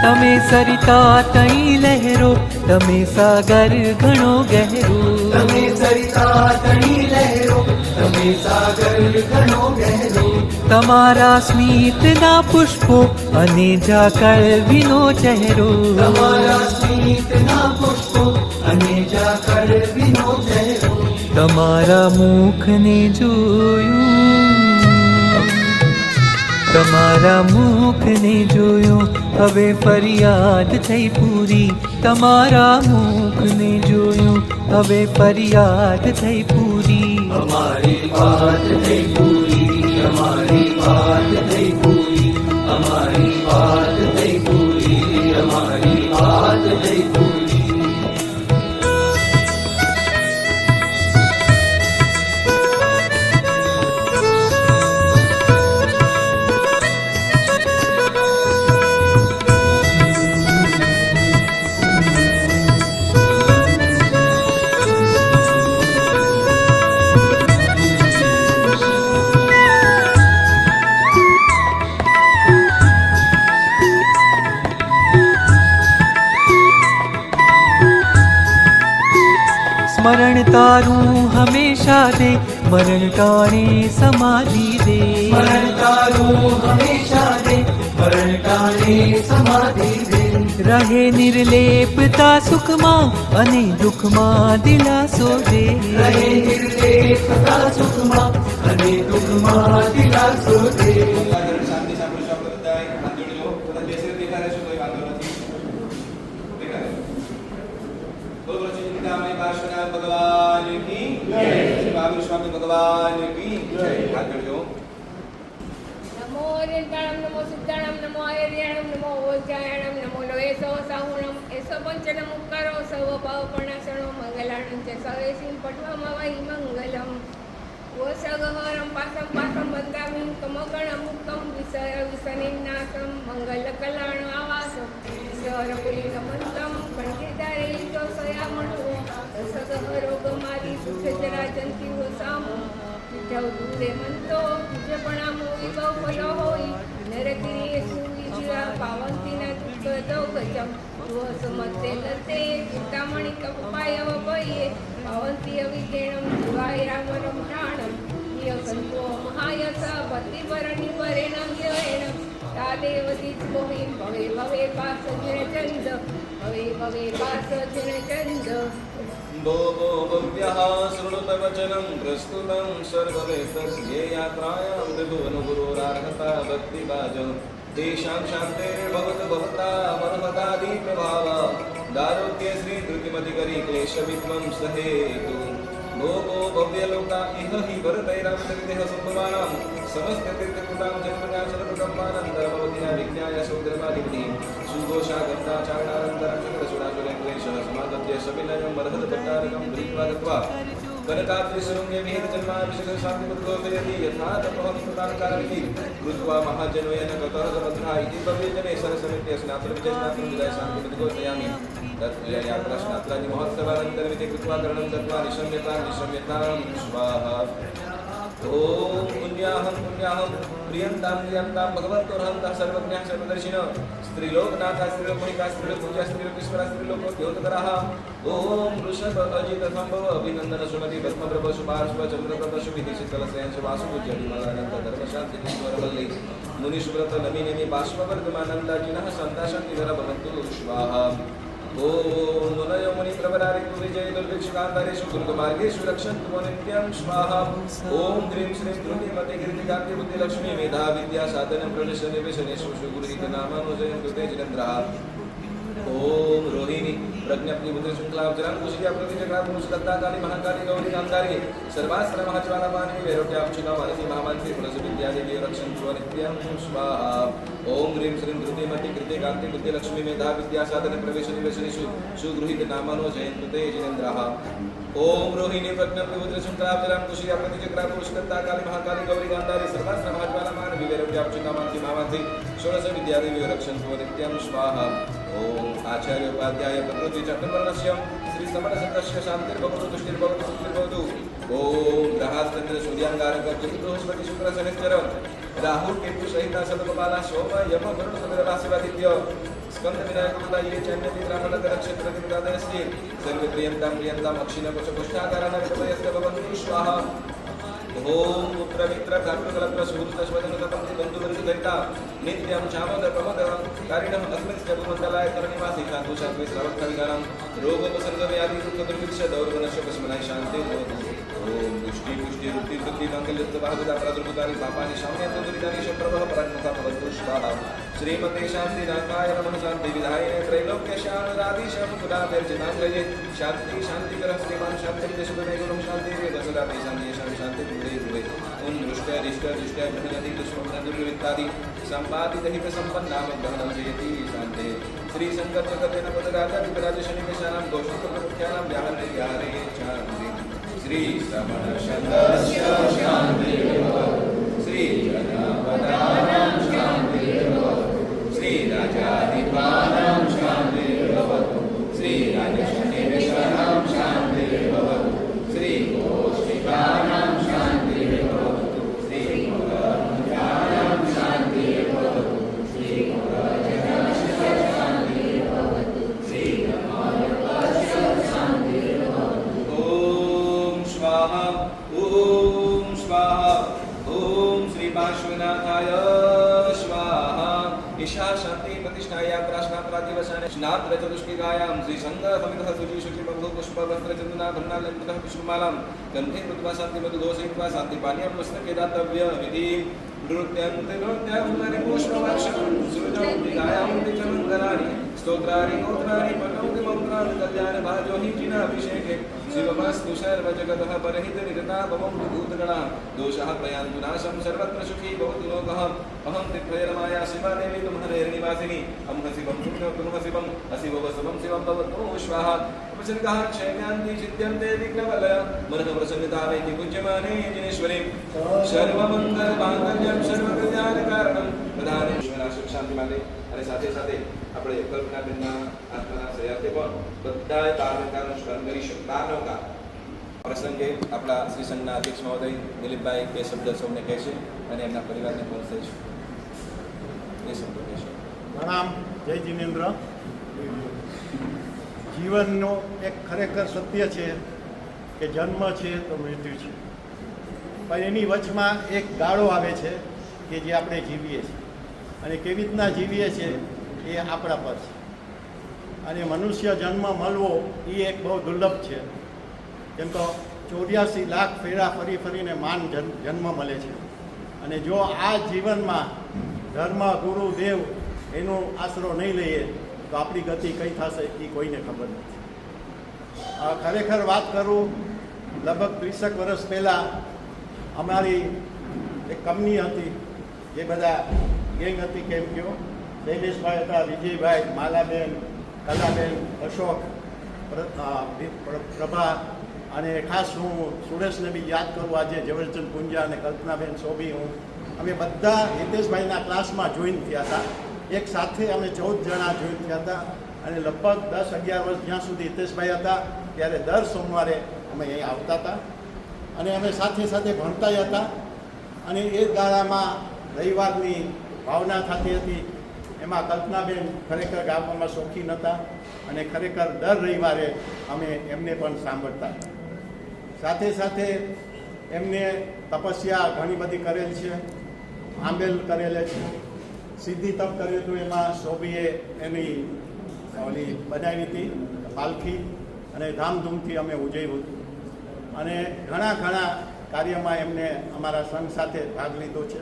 S6: તમે સરિતા તઈ લહેરો, તમે સાગર ઘણો ગહેરો.
S1: તમે સરિતા તણી લહેરો, તમે સાગર ઘણો ગહેરો.
S6: તમારા સ્મિતના પુષ્પો અને ઝાકળ વિનો ચહેરો.
S1: તમારા સ્મિતના પુષ્પો અને ઝાકળ વિનો ચહેરો.
S6: તમારા મુખને જોયું, તમારા મુખને જોયું, હવે ફરિયાદ થઈ પૂરી. તમારા મુખને જોયું, હવે ફરિયાદ થઈ પૂરી.
S1: અમારી વાત થઈ પૂરી, અમારી વાત થઈ પૂરી, અમારી વાત થઈ પૂરી, અમારી વાત થઈ પૂરી.
S6: સ્મરણ તારું હંમેશા દે, મરણ ટાણે સમાધિ દે.
S1: મરણ તારું હંમેશા દે, મરણ ટાણે સમાધિ દે.
S6: રહે નિર્લેપતા સુખમાં અને દુઃખમાં દિલાસો દે.
S1: રહે નિર્લેપતા સુખમાં અને દુઃખમાં દિલાસો દે.
S4: શાંતિ સાંભળો છો આપણે બધાય. હાથ જોડજો. બધા બેસી દેખા રહેશો તોય વાંધો નથી. દેખા રહેશો. બોલો બોલો શ્રી ચિંતામણી પાર્શ્વનાથ ભગવાન કી જય. શ્રી મહાવીર સ્વામી ભગવાન કી જય. હાથ જોડજો.
S7: નમો ઓરિયંતાણમ, નમો સિદ્ધાણમ, નમો આયર્યાણમ, નમો ઓજાયણમ, નમો નવેસો સાહુણમ, એસો પંચનમ ઉપકારો સર્વ ભાવપર્ણાસણો મંગલાણં ચ સવેસિં પટ્વમવૈ મંગલમ. વસગહરમ પાસમ પાસમ બંદામિં કમગણ મુક્તમ વિષય વિસનિન્નાસમ મંગલકલાણ આવાસમ ઈશ્વરપુરીગમંતમ પંડિતારે જોસયામણો સગહરોગમારી સુખજરાજંતી વસામ દૂરે મંતો પ્રણામો વિભવ ફલો હોય નરકિરી સુવિજ્યા પાવંતીના દુઃખ દૌગજમ સમતે લતે ચિંતામણી કપાય વપયે પાવંતી અવિકેણમ જીવાય રામરમ પ્રાણમ ય સંતો મહાયસ ભક્તિવરણિ વરેણમ યએણ તાદેવ દિત્મોહિમ ભવે ભવે પાસ જિનચંદ ભવે ભવે પાસ જિનચંદ.
S4: भो भो भव्यः शृणुतवचनं प्रस्तुतं सर्ववेतस्ये यात्रायां त्रिभुवनगुरोरार्हता भक्तिभाजं तेषां शान्तिर्भवतु भवता मर्मदादिप्रभाव दारोग्ये श्रीधृतिमतिकरी क्लेशविद्मं सहेतु. भो भो भव्यलोका इह हि भरतैरामतविदेह सम्भवानां समस्ततीर्थकृतां जन्मन्यासरब्रह्मानन्दरभवतिना विज्ञाय सौद्रमादिपति सुघोषागन्धाचारणानन्तरक्षकरसुरासुरेन्द्रेशः समागत्य सविनयं मर्हदभट्टारकं गृहीत्वा गत्वा कनकाद्रिशृङ्गे विहितजन्माभिषेकशान्तिमुद्गोपयति यथा तपोहं कृताङ्कारमिति कृत्वा महाजनोयन गतः समद्धा इति भव्यजने सरसमित्य स्नातुर्विजयस्नातुं विदाय शान्तिमुद्गोपयामि. तत्प्रिययात्रा स्नात्रादि महोत्सवानन्तरमिति कृत्वा करणं दत्त्वा निशम्यतां स्वाहा. ओम पुण्याहं पुण्याहं प्रियंतां प्रियंतां भगवन्तोऽर्हन्तः सर्वज्ञः सर्वदर्शिनः स्त्रीलोकनाथः स्त्रीलोकमणिका स्त्रीलोकपूज्यः स्त्रीलोकेश्वरः स्त्रीलोकोद्योतकरः. ओम वृषभ अजित संभव अभिनंदन सुमति भस्मप्रभ शुभार्श्व चंद्रप्रभ शुभिदिशितलशयन वासुपूज्य विमलानंद धर्मशांति ईश्वरवल्ली मुनिशुव्रत नमिनेमि बाष्पवर्धमानन्दाजिनः सन्ता शान्तिधर भवन्तु स्वाहा. ओम मुनयो मुनि प्रवरारितु विजय दुर्भिक्षकांतारेषु दुर्गमार्गेषु रक्षन्तु मो नित्यं स्वाहा ओम ह्रीं श्रीं द्रुतिमते कीर्तिकान्ति बुद्धिलक्ष्मी मेधा विद्या साधनं प्रदर्शने विशनेषु सुगुरुहित नामानुजयन्तु ते जिनेन्द्रः ओम रोहिणी प्रज्ञप्ति बुद्धि श्रृंखला वज्रं कुशिया प्रतिचक्रा पुरुषदत्ता काली महाकाली गौरी कांतारी सर्वास्त्र महाज्वाला मानवी वैरोट्या अक्षुता मानसी महामानसी तुलस विद्या देवी रक्षन्तु नित्यं स्वाहा ओम ह्रीं श्रीं द्रुतिमति कृते कांति बुद्धि लक्ष्मी मेधा विद्या साधन प्रवेश निवेशनेषु सुगृहीत नामानो जयन्तु ते जिनेन्द्रः ओम रोहिणी प्रज्ञप्ति बुद्धि श्रृंखला वज्रं कुशिया प्रतिचक्रा पुरुषदत्ता काली महाकाली गौरी कांतारी सर्वास्त्र महाज्वाला मानवी वैरोट्या अक्षुता मानसी महामानसी तुलस विद्या देवी रक्षन्तु नित्यं स्वाहा ओम आचार्य उपाध्याय प्रकृति चक्रवर्णस्य श्री समण संतस्य शांतिर्भवतु तुष्टिर्भवतु सुखिर्भवतु ओम ग्रहाश्चंद्र सूर्यांगारक चतुर्बृहस्पति शुक्र शनिश्चर राहु केतु सहित सदगोपाला सोम यम वरुण चंद्रराशिवादित्य स्कंद विनायक उदय चैन्य मित्रामल नक्षत्र दिवदादयस्ति सर्वे प्रियंतां प्रियंतां अक्षिण कुशपुष्टाकारान विदयस्य भवन्तु स्वाहा ओम पुत्र मित्र काकुलकलत्र सुहृद स्वदनतपंक्ति बंधुवर्ग दयिता नित्यं चामोद प्रमोद कारिणं अस्मिन् जगन्मण्डलाय तरणिवासी साधु शास्त्रे सर्वक्षविकारां रोगोपसर्ग व्याधि दुःख दुर्भिक्ष दौर्गुणस्य पशुमनाय शान्ति भवतु ओम पुष्टि पुष्टि रुक्ति वृद्धि मंगल्यत्व बाहुदा प्रादुर्भूतानि पापानि शाम्यन्त दुरितानि शप्रभः परात्मका भवन्तु स्वाहा श्रीमते शान्ति नाथाय नमः शान्ति विधायिने त्रैलोक्य शान्तिराधीशं गुणाभिर्जिताङ्गये शान्ति शान्तिकरः श्रीमान् शान्तिं देशगुणे गुणं शान्ति दशदा शान्ति शान्ति ध्रुवे उन दृष्ट दिष्ट दृष्ट बृहदति दुष्मग्न दुर्वृत्तादि संपादित हित संपन्नाम गहनं जयति शान्ते श्री शंकर जगतेन पदराजा विराज शनि केशानां दोषं मुख्यानां व्याहरे व्याहरे शान्ति श्री श्रवण शतस्य शान्ति श्री जनापदानां शान्ति श्री राजाधिपानां शान्ति श्री राजशनिवेशानां शान्ति श्री कौशिकानां शान्ति श्री मुरानां शान्ति श्री मुराजनास्य शान्ति श्री नमोर्पस्य शान्ति ओम स्वाहा ओम स्वाहा ओम श्री पार्श्वनाथाय स्वाहा ईशा शांति प्रतिष्ठाया प्राश्ना प्रातिवसाने स्नात्र चतुष्टिकायां श्री संघ समितः सुजी शुचि बंधु पुष्प वस्त्र चंदना भन्ना लंकृतः पुष्पमालां कंठे कृत्वा शांति मधु दोषयित्वा शांति पानीयं पुस्तके दातव्य विधि नृत्यं पुष्पवर्षं सृजं विगायां विचमङ्गलानि स्तोत्राणि गोत्राणि पठन्ति मन्त्राणि कल्याण भाजो हि जिनाभिषेके शिवमस्तु सर्वजगतः परहित निरता भवं भूतगणा दोषः प्रयान्तु नाशं सर्वत्र सुखी भवतु लोकः अहं तिर्थयरमाया शिवा देवी तुम्हरेर्निवासिनी अहं शिवं तुम शिवं अशिवो शिवं शिवं भवतु स्वाहा उपसर्गः क्षयन्ति सिद्ध्यन्ते विघ्नवलय मनः प्रसन्नतामेति पूज्यमाने जिनेश्वरी सर्वमङ्गलमाङ्गल्यं सर्वकल्याणकारणं प्रधाने ईश्वरा સુખ શાંતિ માટે અને સાથે સાથે આપણે કલ્પનાબેનના આત્માના શ્રેયાર્થે પણ બધાએ તારણકારનું સ્મરણ કરીશું. તારણકા પ્રસંગે આપણા શ્રી સંઘના અધ્યક્ષ મહોદય દિલીપભાઈ બે શબ્દ સૌને કહેશે અને એમના પરિવારને પણ કહેશે. એ શબ્દો કહેશે.
S8: પ્રણામ. જય જીનેન્દ્ર. જીવનનો એક ખરેખર સત્ય છે કે જન્મ છે તો મૃત્યુ છે, પણ એની વચમાં એક ગાળો આવે છે કે જે આપણે જીવીએ છીએ અને કેવી રીતના જીવીએ છીએ એ આપણા પર છે. અને મનુષ્ય જન્મ મળવો એ એક બહુ દુર્લભ છે. કેમ તો 84 લાખ ફેરા ફરી ફરીને માન જન્મ મળે છે. અને જો આ જીવનમાં ધર્મ ગુરુ દેવ એનો આશરો નહીં લઈએ તો આપણી ગતિ કઈ થશે એ કોઈને ખબર નથી. ખરેખર વાત કરું, લગભગ 30 વર્ષ પહેલાં અમારી એક કંપની હતી, જે બધા ગેંગ હતી, કેમ કહો, શૈલેષભાઈ હતા, વિજયભાઈ, માલાબેન, કલાબેન, અશોક, પ્રભા, અને ખાસ હું સુરેશને બી યાદ કરું આજે, ઝવેરચંદ પુંજા અને કલ્પનાબેન સોબી. અમે બધા હિતેશભાઈના ક્લાસમાં જોઈન થયા હતા. એક સાથે અમે 14 જણા જોઈન થયા હતા અને લગભગ 10-11 વર્ષ જ્યાં સુધી હિતેશભાઈ હતા ત્યારે દર સોમવારે અમે અહીં આવતા હતા અને અમે સાથે સાથે ભણતા હતા. અને એ ગાળામાં રવિવારની ભાવના થતી હતી. એમાં કલ્પનાબેન ખરેખર ગાવામાં શોખીન હતા અને ખરેખર દર રવિવારે અમે એમને પણ સાંભળતા. સાથે સાથે એમને તપસ્યા ઘણી બધી કરેલ છે, આંબેલ કરેલે છે, સિદ્ધિ તપ કર્યું હતું. એમાં સોબીએ એની ઓલી બનાવી હતી પાલખી અને ધામધૂમથી અમે ઉજવ્યું અને ઘણા કાર્યમાં એમને અમારા સંઘ સાથે ભાગ લીધો છે.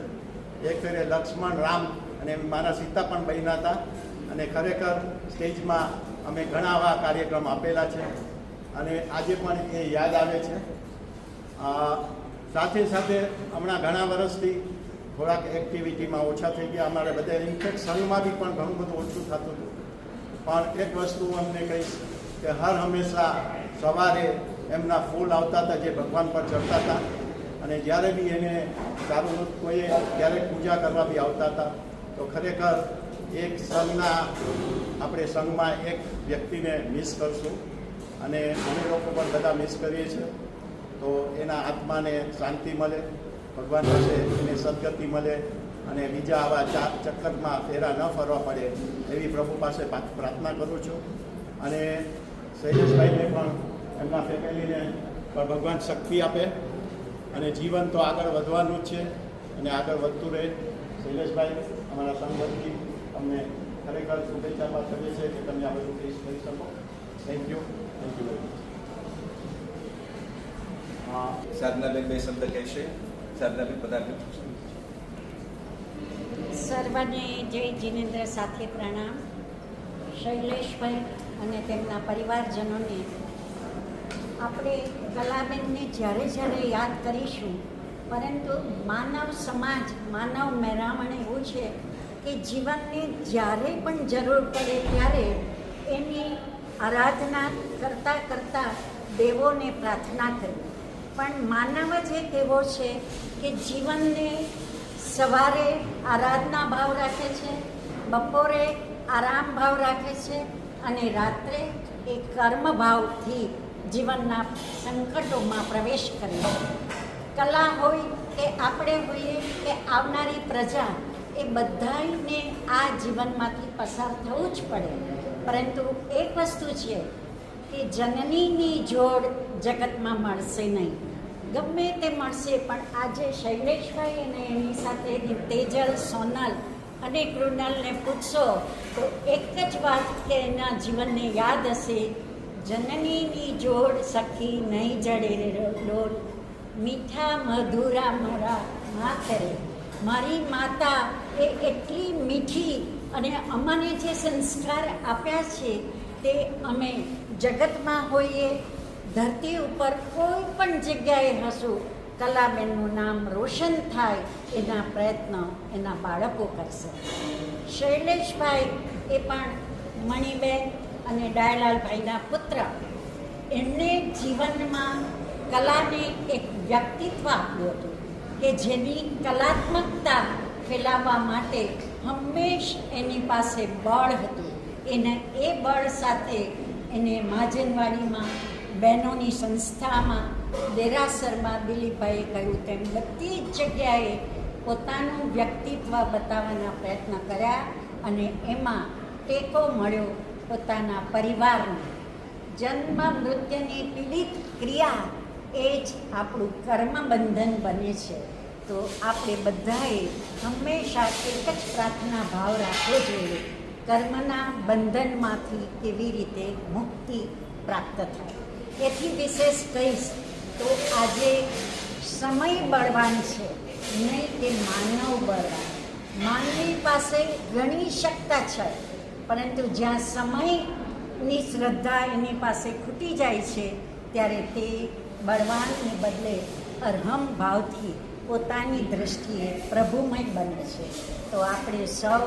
S8: એક ફેરે લક્ષ્મણ રામ અને મારા સીતા પણ બન્યા હતા અને ખરેખર સ્ટેજમાં અમે ઘણા આવા કાર્યક્રમ આપેલા છે અને આજે પણ એ યાદ આવે છે. સાથે સાથે હમણાં ઘણા વર્ષથી થોડાક એક્ટિવિટીમાં ઓછા થઈ ગયા અમારે બધા. ઇનફેક્ટ સંઘમાં બી પણ ઘણું બધું ઓછું થતું હતું. પણ એક વસ્તુ અમને કહીશ કે હર હંમેશા સવારે એમના ફૂલ આવતા હતા જે ભગવાન પર ચડતા હતા અને જ્યારે બી એને સારું કોઈએ ક્યારેક પૂજા કરવા બી આવતા હતા. તો ખરેખર એક સંઘના આપણે સંઘમાં એક વ્યક્તિને મિસ કરશું અને અમે લોકો પણ બધા મિસ કરીએ છીએ. તો એના આત્માને શાંતિ મળે, ભગવાન પાસે એને સદગતિ મળે અને બીજા આવા ચક્કરમાં ફેરા ન ફરવા પડે એવી પ્રભુ પાસે પ્રાર્થના કરું છું. અને શૈલેષભાઈને પણ એમના ફેમિલીને પણ ભગવાન શક્તિ આપે અને જીવન તો આગળ વધવાનું જ છે અને આગળ વધતું રહે. શૈલેષભાઈ અમારા સંગઠનથી અમને ખરેખર શુભેચ્છા પાઠવીએ છીએ કે તમે આ બધું ફેસ કરી શકો. Thank you very much.
S1: Sadhanaben બે શબ્દ કહેશે. સાધનાબેન પધાર્યું.
S9: સર્વને જય જીનેન્દ્ર સાથે પ્રણામ. શૈલેષભાઈ અને તેમના પરિવારજનોને આપણે કલાબેનને જ્યારે યાદ કરીશું, પરંતુ માનવ સમાજ, માનવ મેરામણ એવું છે કે જીવનને જ્યારે પણ જરૂર પડે ત્યારે એની આરાધના કરતાં દેવોને પ્રાર્થના કરવી. પણ માનવ જ એક એવો છે કે જીવનને સવારે આરાધના ભાવ રાખે છે, બપોરે આરામ ભાવ રાખે છે અને રાત્રે એ કર્મ ભાવથી જીવનના સંકટોમાં પ્રવેશ કરે છે. કલા હોય કે આપણે હોઈએ કે આવનારી પ્રજા, એ બધાને આ જીવનમાંથી પસાર થવું જ પડે. પરંતુ એક વસ્તુ છે કે જનનીની જોડ જગતમાં મળશે નહીં. ગમે તે મળશે, પણ આજે શૈલેષભાઈ અને એની સાથે તેજલ, સોનલ અને કૃણાલને પૂછશો તો એક જ વાત કે એના જીવનને યાદ હશે, જનનીની જોડ સખી નહીં જડે ડોલ, મીઠા મધુરા મોરા માતરે. મારી માતા એ એટલી મીઠી અને અમને જે સંસ્કાર આપ્યા છે તે અમે જગતમાં હોઈએ, ધરતી ઉપર કોઈ પણ જગ્યાએ હશું, કલાબેનનું નામ રોશન થાય એના પ્રયત્ન એના બાળકો કરશે. શૈલેષભાઈ એ પણ મણિબેન અને ડાયલાલભાઈના પુત્ર. એમણે જીવનમાં કલાને એક વ્યક્તિત્વ આપ્યું હતું કે જેની કલાત્મકતા ફેલાવવા માટે હંમેશ એની પાસે બળ હતું. એને એ બળ સાથે એને મહાજનવાડીમાં, બહેનોની સંસ્થામાં, દેરાસરમાં દિલીપભાઈએ કહ્યું તેમ બધી જ જગ્યાએ પોતાનું વ્યક્તિત્વ બતાવવાના પ્રયત્ન કર્યા અને એમાં ટેકો મળ્યો પોતાના પરિવારને. જન્મ મૃત્યુની પીડિત ક્રિયા એ જ આપણું કર્મબંધન બને છે. તો આપણે બધાએ હંમેશા એક જ પ્રાર્થના ભાવ રાખવો જોઈએ, કર્મના બંધનમાંથી કેવી રીતે મુક્તિ પ્રાપ્ત થાય. એથી વિશેષ કહીશ તો આજે સમય બળવાન છે, નહીં કે માનવ બળવાન. માનવી પાસે ઘણી શક્તિ છે, પરંતુ જ્યાં સમયની શ્રદ્ધા એની પાસે ખૂટી જાય છે ત્યારે તે બળવાનને બદલે અરહમ ભાવથી પોતાની દૃષ્ટિએ પ્રભુમય બને છે. તો આપણે સૌ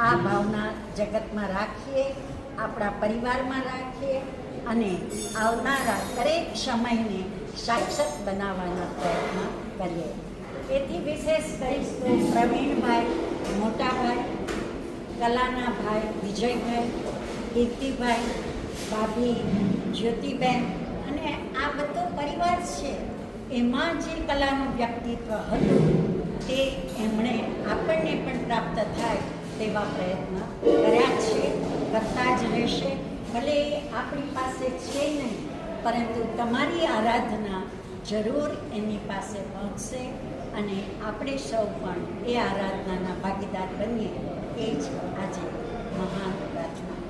S9: આ ભાવના જગતમાં રાખીએ, આપણા પરિવારમાં રાખીએ અને આવનારા દરેક સમયને સાક્ષાત બનાવવાના પ્રયત્ન કરીએ. એથી વિશેષ કહીશ તો પ્રવીણભાઈ, મોટાભાઈ, કલાના ભાઈ વિજયભાઈ, કીર્તિભાઈ, ભાભી જ્યોતિબેન અને આ બધો પરિવાર છે, એમાં જે કલાનું વ્યક્તિત્વ હતું તે એમણે આપણને પણ પ્રાપ્ત થાય તેવા પ્રયત્ન કર્યા છે, કરતા જ રહેશે. ભલે આપણી પાસે છે નહીં, પરંતુ તમારી આરાધના જરૂર એની પાસે પહોંચશે અને આપણે સૌ પણ એ આરાધનાના ભાગીદાર બનીએ, એ જ આજે મહાન પ્રાર્થના.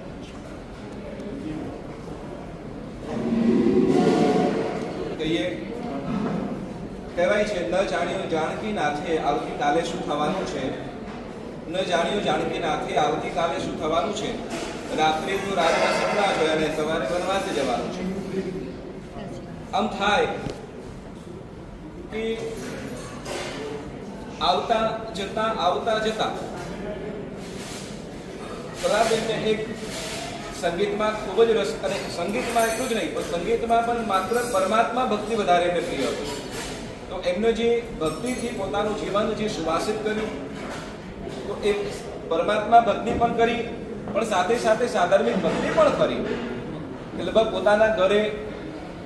S4: કહેવાય છે, ન જાણ્યું જાનકી નાથે આવતીકાલે શું થવાનું છે, ન જાણ્યું જાનકી નાથે આવતીકાલે શું થવાનું છે, રાત્રે તો રાતના સપના જોયા અને સવારે વનવાસે જવાનું છે. આમ થાય કે આવતા જતા કલાબેનને એક સંગીતમાં ખૂબ જ રસ, અને સંગીતમાં એટલું જ નહીં પણ સંગીતમાં પણ માત્ર પરમાત્મા ભક્તિ વધારે એમને પ્રિય હતું. તો એમને જે ભક્તિથી પોતાનું જીવન જે સુવાસિત કર્યું, તો એ પરમાત્મા ભક્તિ પણ કરી, પણ સાથે સાથે સાધર્મિક ભક્તિ પણ કરી. લગભગ પોતાના ઘરે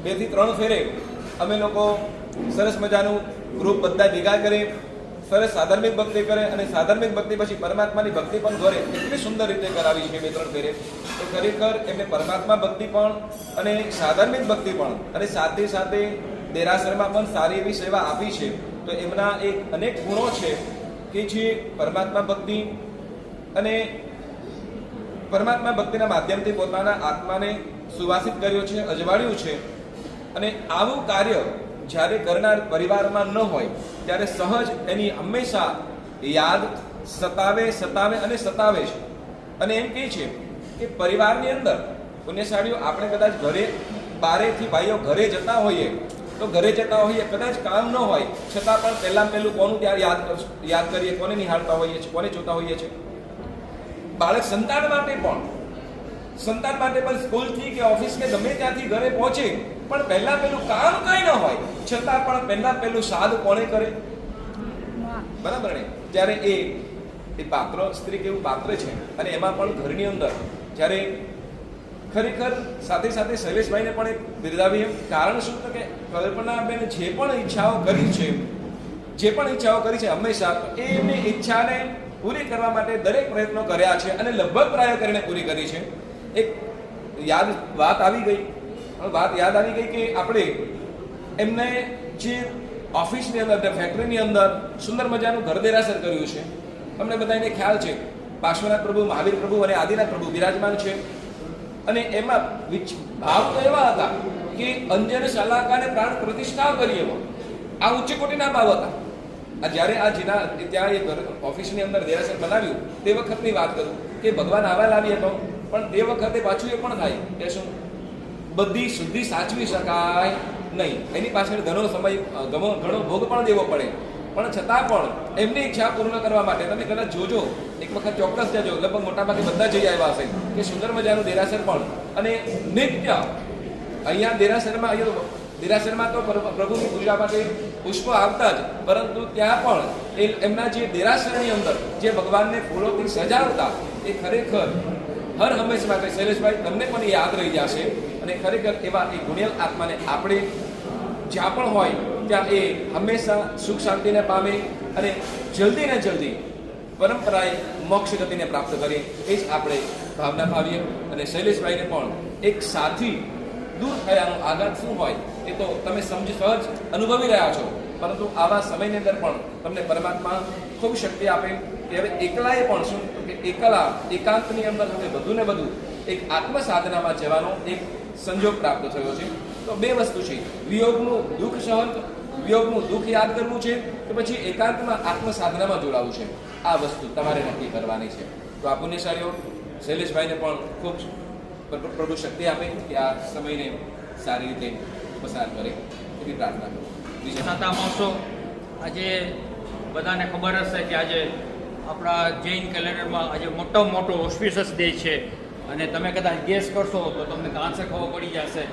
S4: 2 થી 3 ફેરે અમે લોકો સરસ મજાનું ગ્રુપ બધા ભેગા કરી સરસ સાધર્મિક ભક્તિ કરે, અને સાધર્મિક ભક્તિ પછી પરમાત્માની ભક્તિ પણ ઘરે એટલી સુંદર રીતે કરાવી છે 2-3 ફેરે. તો ખરેખર એમને પરમાત્મા ભક્તિ પણ અને સાધર્મિક ભક્તિ પણ, અને સાથે સાથે દેરાસરમાં પણ સારી એવી સેવા આપી છે. તો એમના એક અનેક ગુણો છે કે જે પરમાત્મા ભક્તિ અને પરમાત્મા ભક્તિના માધ્યમથી પોતાના આત્માને સુવાસિત કર્યો છે, અજવાળ્યું છે. અને આવું કાર્ય જ્યારે કરનાર પરિવારમાં ન હોય ત્યારે સહજ એની હંમેશા યાદ સતાવે અને સતાવે છે. અને એમ કહે છે કે પરિવારની અંદર પુણ્યશાળીઓ આપણે કદાચ ઘરે બારેથી ભાઈઓ ઘરે જતા હોઈએ કદાચ કામ ન હોય છતાં પણ પહેલું કોનું ત્યારે યાદ કરીએ, કોને નિહાળતા હોઈએ છીએ, કોને જોતા હોઈએ છીએ. બાળક સંતાન માટે પણ સ્કૂલથી કે ઓફિસ કે ગમે ત્યાંથી ઘરે પહોંચે પણ પહેલું કામ કઈ ન હોય છતાં પણ પહેલું સાદ કોણે કરે? બરાબર ને? જ્યારે એ પાત્ર, સ્ત્રી કેવું પાત્ર છે, અને એમાં પણ ઘરની અંદર જ્યારે ખરેખર સાથે સાથે શૈલેષભાઈને પણ એક બિરદાવીએ. કારણ શું? તો કે કલ્પનાબેન જે પણ ઈચ્છાઓ કરી છે હંમેશા એ એમની ઈચ્છાને પૂરી કરવા માટે દરેક પ્રયત્નો કર્યા છે, અને લગભગ પ્રાય કરીને પૂરી કરી છે. એક વાત યાદ આવી ગઈ કે આપણે એમને જે ઓફિસની અંદર, ફેક્ટરીની અંદર સુંદર મજાનું ઘર દેરાસર કર્યું છે. તમને બધાને ખ્યાલ છે, પાર્શ્વનાથ પ્રભુ, મહાવીર પ્રભુ અને આદિનાથ પ્રભુ બિરાજમાન છે. અને એમાં ભાવ તો એવા હતા કે અંજન શલાકાને પ્રાણ પ્રતિષ્ઠા કરી, એવો આ ઉચ્ચ કોટીના ભાવ હતા. જ્યારે ત્યાં એ ઓફિસની અંદર દેરાસર બનાવ્યું તે વખતની વાત કરું કે ભગવાન આવા લાવી હતો, પણ તે વખતે પાછું એ પણ થાય કે શું બધી શુદ્ધિ સાચવી શકાય નહીં, એની પાછળ ઘણો સમય ઘણો ભોગ પણ દેવો પડે. પણ છતાં પણ એમની ઈચ્છા પૂર્ણ કરવા માટે તમે કદાચ જોજો, એક વખત ચોક્કસ જજો, લગભગ મોટાભાગે બધા જઈ આવ્યા હશે કે સુંદર મજાનું દેરાસર પણ. અને નિત્ય અહીંયા દેરાસરમાં તો પ્રભુની પૂજા માટે પુષ્પ આવતા જ, પરંતુ ત્યાં પણ એમના જે દેરાસરની અંદર જે ભગવાનને ફૂલોથી સજાવતા એ ખરેખર હર હંમેશ માટે શૈલેષભાઈ તમને પણ યાદ રહી જશે. અને ખરેખર એવા એ ગુણિયલ આત્માને આપણે જ્યાં પણ હોય ત્યાં એ હંમેશા સુખ શાંતિને પામે અને જલ્દી ને જલ્દી પરંપરાએ મોક્ષ ગતિને પ્રાપ્ત કરીએ, એ જ આપણે ભાવના ભાવીએ. અને શૈલેષભાઈને પણ એક સાથી દૂર થયાનો આઘાત શું હોય એ તો તમે સહજ અનુભવી રહ્યા છો, પરંતુ આવા સમયની અંદર પણ તમને પરમાત્મા ખૂબ શક્તિ આપે કે હવે એકલાએ પણ શું કે એકાંતની અંદર હવે વધુ ને વધુ એક આત્મ સાધનામાં જવાનો એક સંજોગ પ્રાપ્ત થયો છે. તો 2 વસ્તુ છે, વિયોગનું દુઃખ યાદ કરવું છે કે પછી એકાંતમાં આત્મ સાધનામાં જોડાવું છે. આ વસ્તુ તમારે નક્કી કરવાની છે. તો આ પુણ્યશાળીઓ શૈલેષભાઈને પણ ખૂબ પ્રભુ શક્તિ આપે કે આ સમયને સારી રીતે પસાર કરે એવી પ્રાર્થના કરું.
S10: સાતા માણસો આજે બધાને ખબર હશે કે આજે આપણા જૈન કેલેન્ડરમાં આજે મોટો ઓસ્પિશિયસ ડે છે. અને તમે કદાચ ગેસ કરશો તો તમને આન્સર ખબર પડી જશે.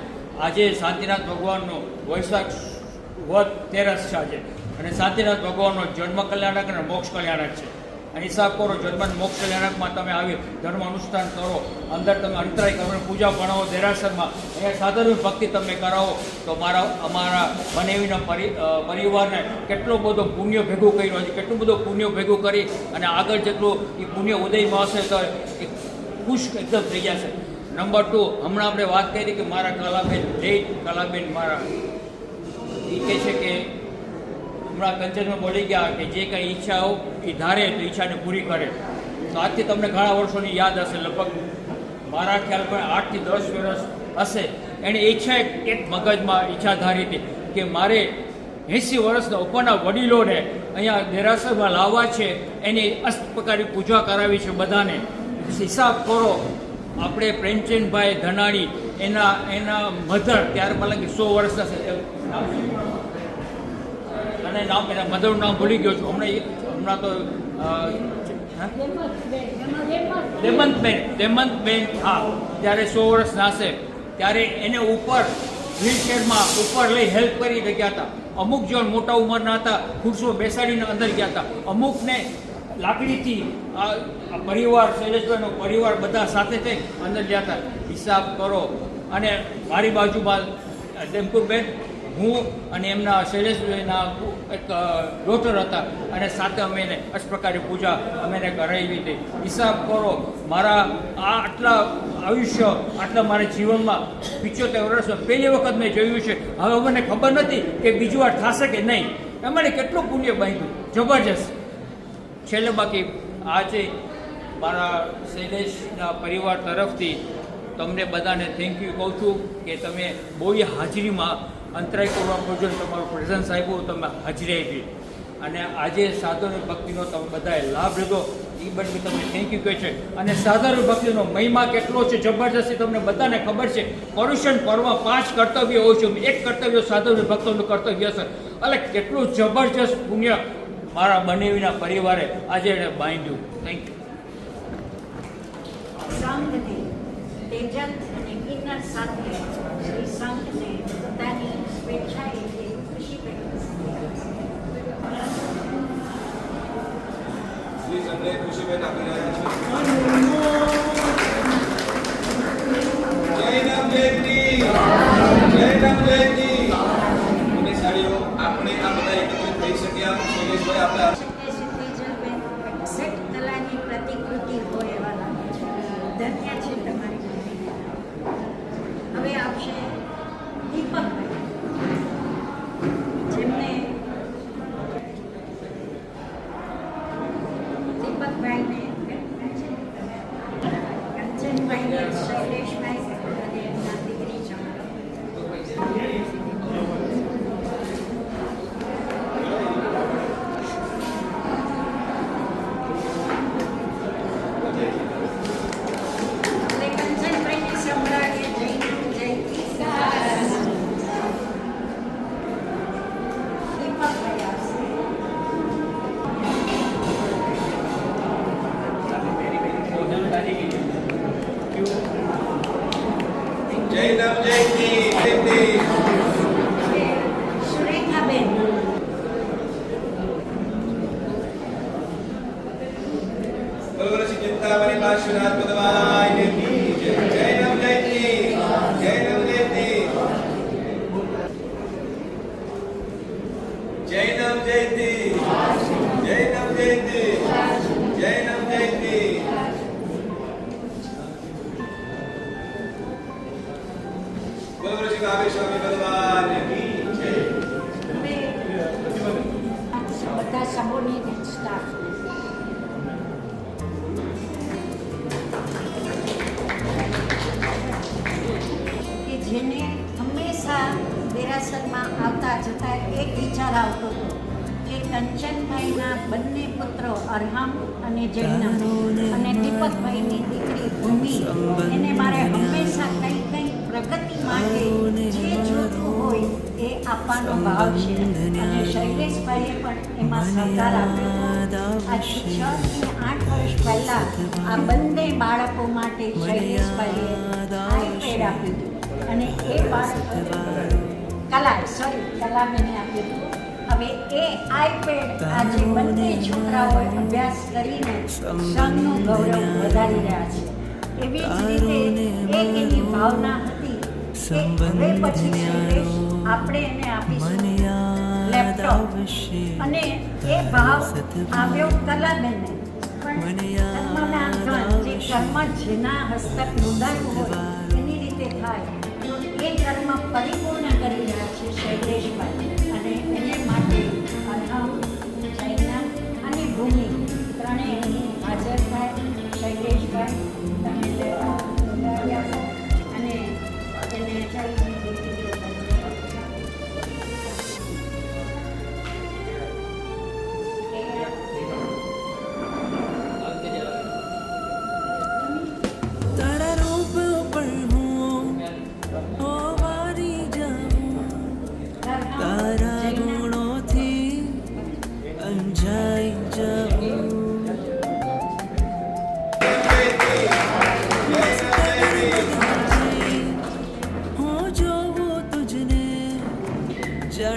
S10: આજે શાંતિનાથ ભગવાનનો વૈશાખ વદ 13 છે આજે, અને શાંતિનાથ ભગવાનનો જન્મ કલ્યાણક અને મોક્ષ કલ્યાણક છે. અને હિસાબ કરો, જન્મ મોક્ષ કલ્યાણકમાં તમે આવી ધર્મ અનુષ્ઠાન કરો, અંદર તમે અંતરાય કરો, પૂજા ભણાવો દેરાસરમાં, અહીંયા સાધારણ ભક્તિ તમે કરાવો, તો અમારા બનેવીના પરિવારને કેટલો બધો પુણ્ય ભેગું કર્યું છે, કેટલું બધું પુણ્ય ભેગું કરી અને આગળ જેટલું એ પુણ્ય ઉદયમાં હશે તો એક ખુશ એકદમ થઈ જશે. નંબર 2, હમણાં આપણે વાત કરી કે મારા કલાબેન મારા એ કહે છે કે હમણાં કંચનમાં બોલી ગયા કે જે કંઈ ઈચ્છાઓ એ ધારે તો ઈચ્છાને પૂરી કરે. તો આજથી તમને ઘણા વર્ષોની યાદ હશે, લગભગ મારા ખ્યાલ પર 8 થી 10 વર્ષ હશે. એની ઈચ્છા એક મગજમાં ઈચ્છા ધારી હતી કે મારે 80 વર્ષના ઉપરના વડીલોને અહીંયા દેરાસરમાં લાવવા છે, એની અષ્ટપ્રકારની પૂજા કરાવી છે બધાને. હિસાબ કરો, આપણે પ્રેમચંદભાઈ ધનાણી એના મધર ત્યારબાદ લાગે 100 વર્ષના છે, અને નામ એના મધરનું નામ ભૂલી ગયો છું હમણાં તો દેમંતબેન. હા, જ્યારે 100 વર્ષ નાશે ત્યારે એને ઉપર વ્હીલચેરમાં ઉપર લઈ હેલ્પ કરી ગયા હતા. અમુક જણ મોટા ઉંમરના હતા, ખુરશો બેસાડીને અંદર ગયા હતા. અમુકને લાકડીથી આ પરિવાર, શૈલેષભાઈનો પરિવાર બધા સાથે થઈ અંદર ગયા હતા. હિસાબ કરો. અને મારી બાજુમાં ટેમ્પુરબેન, હું અને એમના શૈલેષભાઈના એક ડોટર હતા, અને સાથે અમે એને અષ્ટપ્રકારની પૂજા અમે એને કરાવી હતી. હિસાબ કરો, મારા આટલા આયુષ્ય, આટલા મારા જીવનમાં 75 વર્ષમાં પહેલી વખત મેં જોયું છે. હવે મને ખબર નથી કે બીજી વાર થશે કે નહીં. એમણે કેટલું પુણ્ય બાંધ્યું, જબરજસ્ત. છેલ્લે બાકી આજે મારા શૈલેષના પરિવાર તરફથી તમને બધાને થેન્ક યુ કહું છું કે તમે બહુ હાજરીમાં અંતરાય કરવા પૂજન તમારું પ્રેઝન્સ આપ્યું, તમે હાજરી આપી, અને આજે સાધુની ભક્તિનો તમે બધાએ લાભ લીધો. એ બધી તમને થેન્ક યુ કહે છે. અને સાધારણ ભક્તિનો મહિમા કેટલો છે જબરજસ્તી તમને બધાને ખબર છે. પર્યુષણ પર્વમાં 5 કર્તવ્ય હોય છે, એક કર્તવ્ય સાધારણ ભક્તોનું કર્તવ્ય છે. એટલે કેટલું જબરજસ્ત પુણ્ય મારા બનેવીના પરિવારે આજે એને બાંધ્યું. Thank you.
S9: સંઘને તેજલ અને કિન્નર સાથે શ્રી સંઘને પોતાની સ્વેચ્છાએ ખુશી વ્યક્ત
S4: શ્રી સંઘને ખુશીબેન આપી રહ્યા છે. જય નામ જયંતી, જય નામ જયંતી. અને સાડીઓ આપણે આ બધા એકત્રિત થઈ શક્યા. શૈલેષભાઈ આપણા
S9: તેજલબેન 61 કલાની પ્રતિકૃતિ હોય એવા લાગે છે. ધન્ય છે તમારી ભૂમિકા. હવે આપશે દીપકભાઈ, જેમને દીપકભાઈને કંચનભાઈને શૈલેષભાઈ અને એમના દીકરી કંચનભાઈને સંભળાવીએ. જય દીપકભાઈ આવશે.
S4: જય નામ જયંતી, જયંતી.
S9: સુરેખાબેન,
S4: બરોબર છે. ચિંતામણી પાર્શ્વનાથ ભગવાન કી જય. જય નામ જયંતી, જય નામ જયંતી. જય નામ જયંતી, જય નામ જયંતી, જય નામ જયંતી. બરોબર છે. કાવ્ય સ્વામી ભગવાન કી જય.
S9: બધા સંબોધિત સ્ટાફ કે જેને હંમેશા દેરાસરમાં આવતા જતા એક વિચાર આવતો હતો કે કંચનભાઈના બંને પુત્રો અરહમ અને જૈના અને દીપકભાઈની દીકરી ભૂમિ, એને મારે હંમેશા કંઈ કંઈ પ્રગતિ માટે જે જોતું હોય એ આપવાનો ભાવ છે. અને શૈલેષભાઈએ પણ એમાં સહકાર આપ્યો. આજ 6 થી 8 વર્ષ પહેલાં આ બંને બાળકો માટે શૈલેષભાઈએ આઈપેડ આપ્યું હતું, અને એ બાળકો કલાબેને આપ્યું હતું. હવે એ આઈપેડ આજે બંને છોકરાઓએ અભ્યાસ કરીને સંઘનું ગૌરવ વધારી રહ્યા છે. એવી જ રીતે એક એની ભાવના હતી કે હવે પછી શૈલેષ આપણે એને આપીશું લેપટોપ, અને એ ભાવ આવ્યો કલાબેનને. પણ કર્મના ગણ, જે કર્મ જેના હસ્તક નોંધાયું હોય એની રીતે થાય, તો એ કર્મ પરિપૂર્ણ કરી રહ્યા છે શૈલેષભાઈ. અને એને માટે અરહમ, જૈના અને ભૂમિ ત્રણેય હાજર થાય. શૈલેષભાઈ તમે અને એને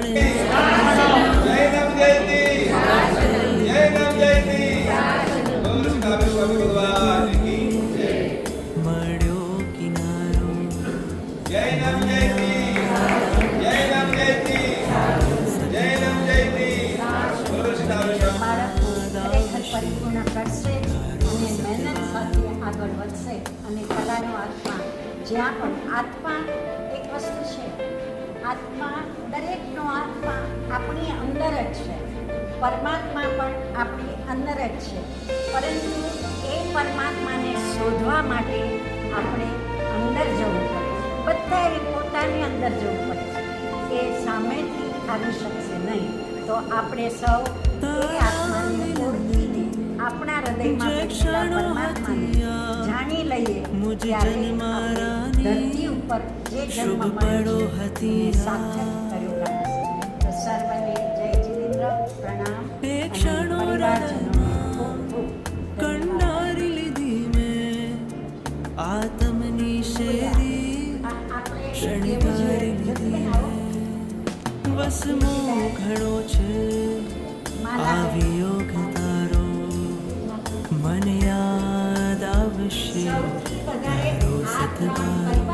S2: મળે
S4: જય નામ જયતી જય નામ જયતી બોલો શ્રી સ્વામી ભગવાન કી જય
S2: મળ્યો કિનારો
S4: જય નામ જયતી જય નામ જયતી જય નામ જયતી બોલો શ્રી સ્વામી
S9: બાળકો ખરેખર પરિપૂર્ણ કરશે અને મહેનત સાથે આગળ વધશે અને કલાનો આત્મા જ્યાં પણ આત્મા એક વસ્તુ છે, આત્મા દરેકનો આત્મા આપણી અંદર જ છે, પરમાત્મા પણ આપણી અંદર જ છે, પરંતુ એ પરમાત્માને શોધવા માટે આપણે અંદર જવું પડે, બધાએ પોતાની અંદર જવું પડે, એ સામેથી આવી શકશે નહીં. તો આપણે સૌ એ આત્માને ઓળખીને આપણા હૃદયમાં બેઠેલા પરમાત્માને જાણી લઈએ. ત્યારે આપણે ધરતી ઉપર જે જન્મ મળ્યો છે એને સાર્થક કર્યો ગણાશે. તો સર્વને જય જિનેન્દ્ર, પ્રણામ અને પરિવારજનોને ખૂબ ખૂબ
S2: કંડારી લીધી મેં આત્મની શેરી શણગારી લીધી મેં વસમો ઘણો છે આવ્યો તારો મને યાદ આવશે તારો સતવારો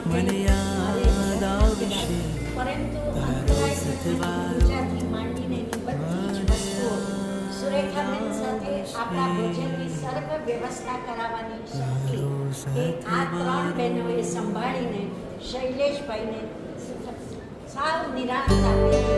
S2: મને યાદ આવશે તારો સતવારો
S9: સુરેખાબેન સાથે આપણા ભોજનની સર્વ વ્યવસ્થા કરાવવાની શક્તિ એ આ ત્રણ બહેનોએ સંભાળીને શૈલેષભાઈને સાવ નિરાંત આપી